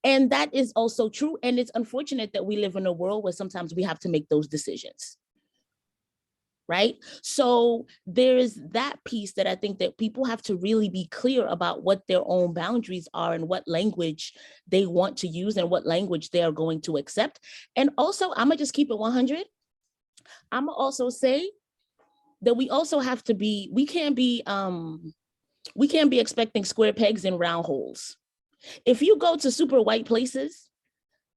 And that is also true. And it's unfortunate that we live in a world where sometimes we have to make those decisions, right? So there is that piece that I think that people have to really be clear about what their own boundaries are and what language they want to use and what language they are going to accept. And also, I'm gonna just keep it 100. I'm gonna also say that we also have to be, we can't be expecting square pegs in round holes. If you go to super white places,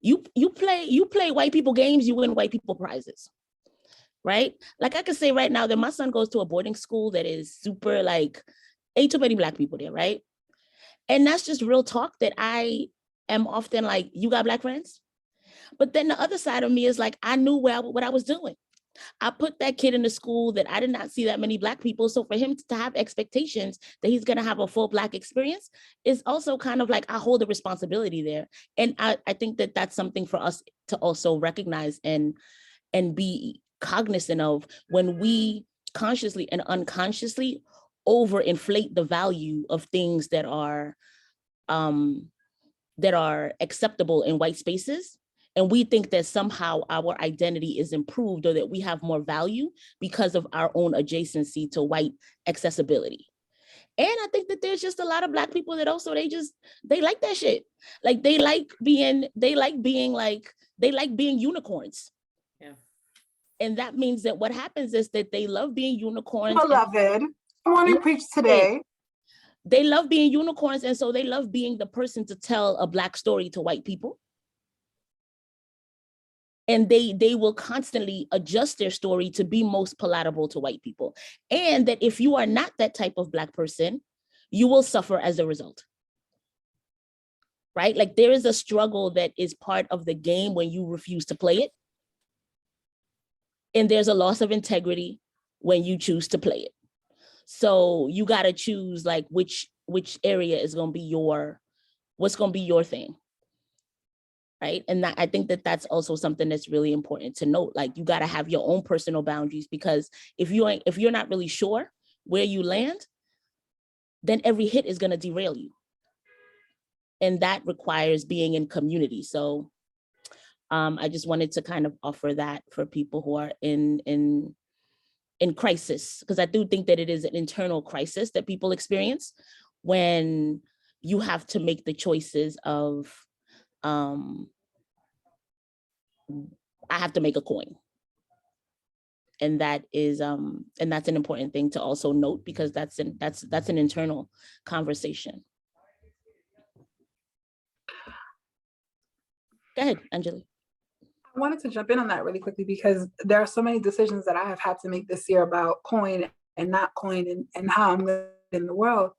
you play white people games, you win white people prizes, right? Like, I can say right now that my son goes to a boarding school that is super, like, ain't too many Black people there, right? And that's just real talk that I am often like, you got Black friends? But then the other side of me is like, I knew what I was doing. I put that kid in a school that I did not see that many Black people. So for him to have expectations that he's going to have a full Black experience is also kind of like, I hold a responsibility there. And I think that that's something for us to also recognize and be cognizant of when we consciously and unconsciously overinflate the value of things that are acceptable in white spaces. And we think that somehow our identity is improved or that we have more value because of our own adjacency to white accessibility. And I think that there's just a lot of Black people that also, they like that shit. Like, they like being unicorns. Yeah. And that means that what happens is that they love being unicorns. Beloved, come on and preach today. They love being unicorns. And so they love being the person to tell a Black story to white people. And they will constantly adjust their story to be most palatable to white people. And that if you are not that type of Black person, you will suffer as a result. Right? Like there is a struggle that is part of the game when you refuse to play it. And there's a loss of integrity when you choose to play it. So you got to choose like which area is going to be what's going to be your thing. Right. And I think that that's also something that's really important to note. Like you got to have your own personal boundaries, because if you're not really sure where you land, then every hit is going to derail you. And that requires being in community. So I just wanted to kind of offer that for people who are in crisis, because I do think that it is an internal crisis that people experience when you have to make the choices of, I have to make a coin. And that is, and that's an important thing to also note, because that's an internal conversation. Go ahead, Anjali. I wanted to jump in on that really quickly, because there are so many decisions that I have had to make this year about coin and not coin, and how I'm living in the world.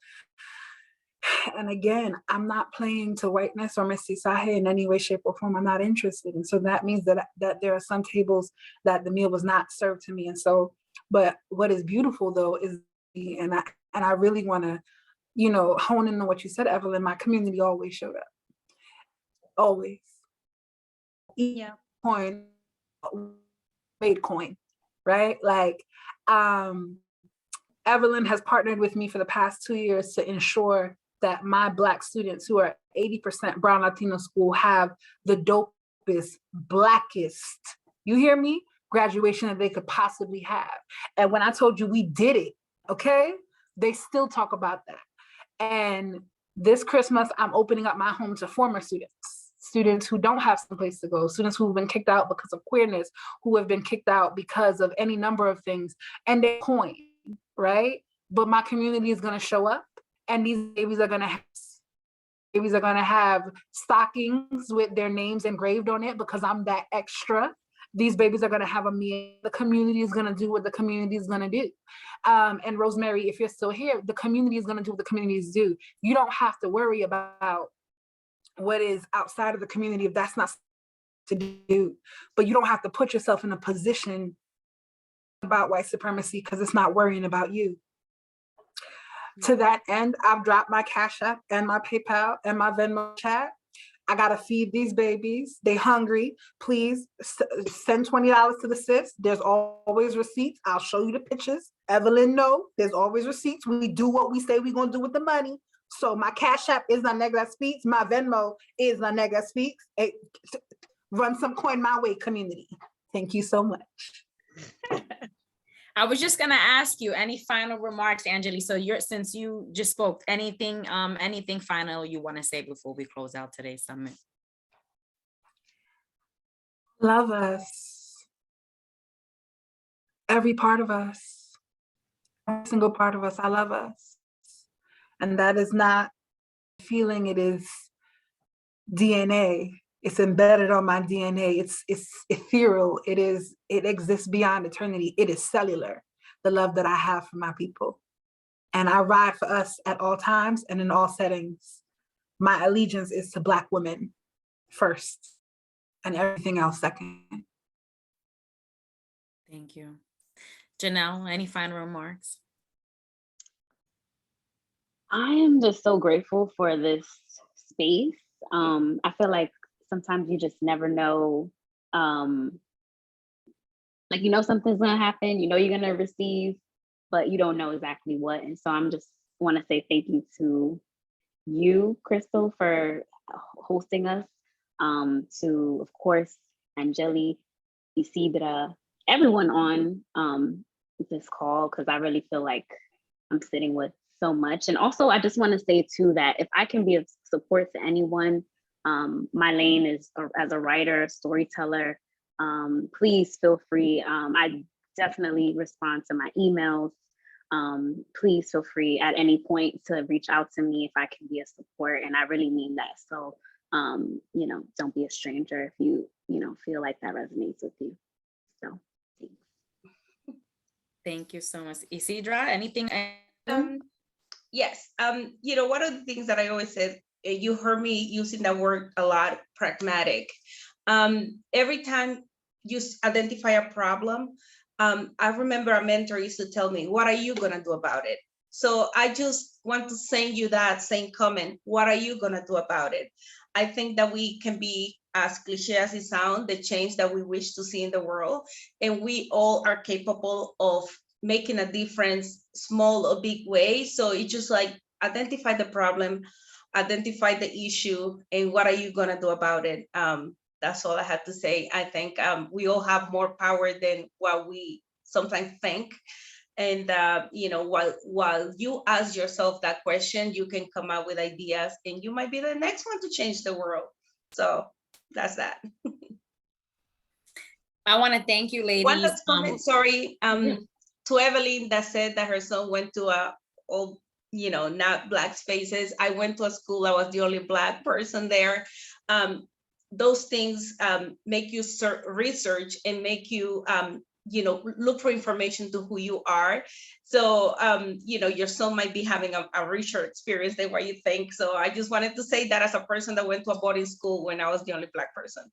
And again, I'm not playing to whiteness or Mestizaje in any way, shape, or form. I'm not interested. And so that means that there are some tables that the meal was not served to me. And so, but what is beautiful though is, and I really want to, hone in on what you said, Evelyn. My community always showed up. Always. Yeah. Coin, made coin, right? Like, Evelyn has partnered with me for the past 2 years to ensure that my Black students, who are 80% Brown Latino school, have the dopest, Blackest, you hear me, graduation that they could possibly have. And when I told you we did it, okay, they still talk about that. And this Christmas, I'm opening up my home to former students who don't have some place to go, students who've been kicked out because of queerness, who have been kicked out because of any number of things, and they coin, right? But my community is going to show up, and these babies are going to have stockings with their names engraved on it, because I'm that extra. These babies are going to have a meal. The community is going to do what the community is going to do. And Rosemary, if you're still here, the community is going to do what the communities do. You don't have to worry about what is outside of the community if that's not to do. But you don't have to put yourself in a position about white supremacy because it's not worrying about you. To that end, I've dropped my Cash App and my PayPal and my Venmo chat. I gotta feed these babies. They hungry. Please send $20 to the sis. There's always receipts. I'll show you the pictures. Evelyn, no, there's always receipts. We do what we say we're gonna do with the money. So my Cash App is La Negra Speaks. My Venmo is La Negra Speaks. Run some coin my way, community. Thank you so much. I was just gonna ask you any final remarks, Anjali. So since you just spoke, anything final you want to say before we close out today's summit? Love us. Every part of us. Every single part of us. I love us. And that is not feeling, it is DNA. It's embedded on my DNA. It's ethereal. It exists beyond eternity. It is cellular, the love that I have for my people. And I ride for us at all times and in all settings. My allegiance is to Black women first and everything else second. Thank you. Janelle, any final remarks? I am just so grateful for this space. I feel like sometimes you just never know, like, something's gonna happen, you're gonna receive, but you don't know exactly what. And so I'm just want to say thank you to you, Crystal, for hosting us, to, of course, Anjali, Isidra, everyone on this call, because I really feel like I'm sitting with so much. And also, I just want to say too that if I can be of support to anyone, my lane is as a writer, storyteller. Please feel free. I definitely respond to my emails. Please feel free at any point to reach out to me if I can be a support, and I really mean that. So, don't be a stranger if you feel like that resonates with you. So thanks. Thank you so much. Isidra, anything? Yes. One of the things that I always said, you heard me using that word a lot, pragmatic. Every time you identify a problem, I remember a mentor used to tell me, what are you going to do about it? So I just want to send you that same comment. What are you going to do about it? I think that we can be, as cliche as it sounds, the change that we wish to see in the world. And we all are capable of making a difference, small or big way. So it's just like identify the problem, identify the issue, and what are you going to do about it? That's all I have to say. I think we all have more power than what we sometimes think. And while you ask yourself that question, you can come up with ideas, and you might be the next one to change the world. So that's that. I want to thank you, ladies. One last comment, sorry, yeah. to Evelyn that said that her son went to not Black spaces. I went to a school, I was the only Black person there. Those things make you research and make you look for information to who you are. So your son might be having a richer experience than what you think. So I just wanted to say that as a person that went to a boarding school when I was the only Black person.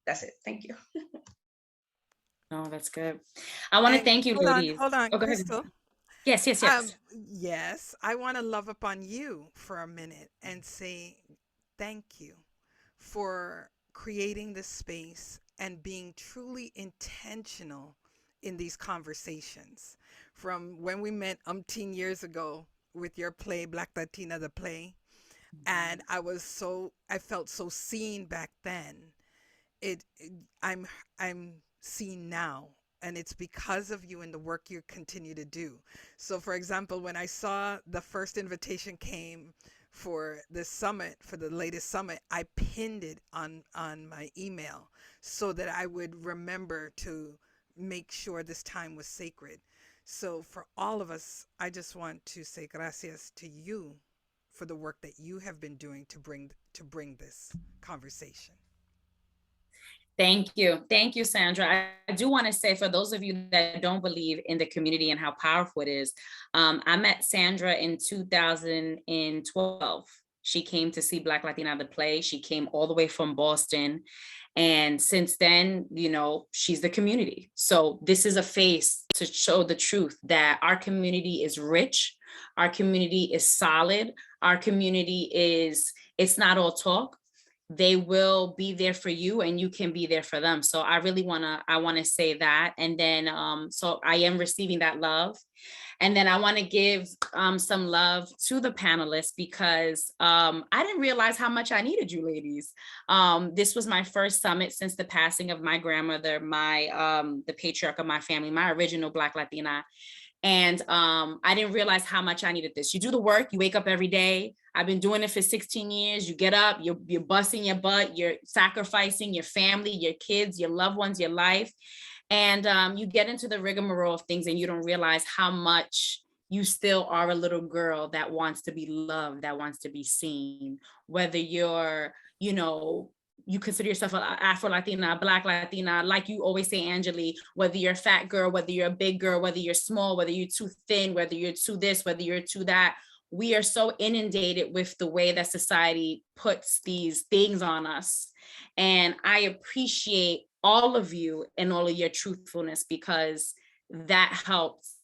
That's it. Thank you. No, that's good. I want to thank you, ladies. Hold on, go ahead. Crystal. Yes. Yes, I want to love upon you for a minute and say thank you for creating this space and being truly intentional in these conversations. From when we met umpteen years ago with your play, Black Latina, the play, and I felt so seen back then. I'm seen now, and it's because of you and the work you continue to do. So for example, when I saw the first invitation came for the summit, for the latest summit, I pinned it on my email so that I would remember to make sure this time was sacred. So for all of us, I just want to say gracias to you for the work that you have been doing to bring this conversation. Thank you, Sandra. I do want to say, for those of you that don't believe in the community and how powerful it is, I met Sandra in 2012. She came to see Black Latina the play. She came all the way from Boston. And since then, she's the community. So this is a face to show the truth that our community is rich. Our community is solid. Our community it's not all talk. They will be there for you, and you can be there for them. So I really want to say that. And then, so I am receiving that love. And then I want to give some love to the panelists, because I didn't realize how much I needed you ladies. This was my first summit since the passing of my grandmother, the patriarch of my family, my original Black Latina. And I didn't realize how much I needed this. You do the work, you wake up every day. I've been doing it for 16 years. You get up, you're busting your butt, you're sacrificing your family, your kids, your loved ones, your life. And you get into the rigmarole of things, and you don't realize how much you still are a little girl that wants to be loved, that wants to be seen, whether you're, you consider yourself an Afro-Latina, a Black Latina, like you always say, Angeli, whether you're a fat girl, whether you're a big girl, whether you're small, whether you're too thin, whether you're too this, whether you're too that. We are so inundated with the way that society puts these things on us. And I appreciate all of you and all of your truthfulness, because that helps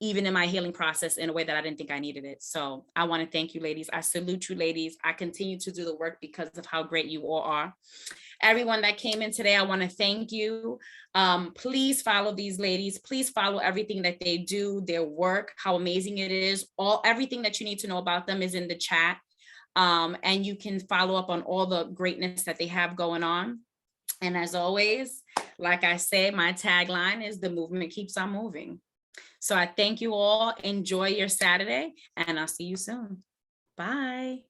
even in my healing process in a way that I didn't think I needed it. So I want to thank you, ladies. I salute you, ladies. I continue to do the work because of how great you all are. Everyone that came in today, I want to thank you. Please follow these ladies. Please follow everything that they do, their work, how amazing it is. Everything that you need to know about them is in the chat. And you can follow up on all the greatness that they have going on. And as always, like I say, my tagline is the movement keeps on moving. So I thank you all. Enjoy your Saturday, and I'll see you soon. Bye.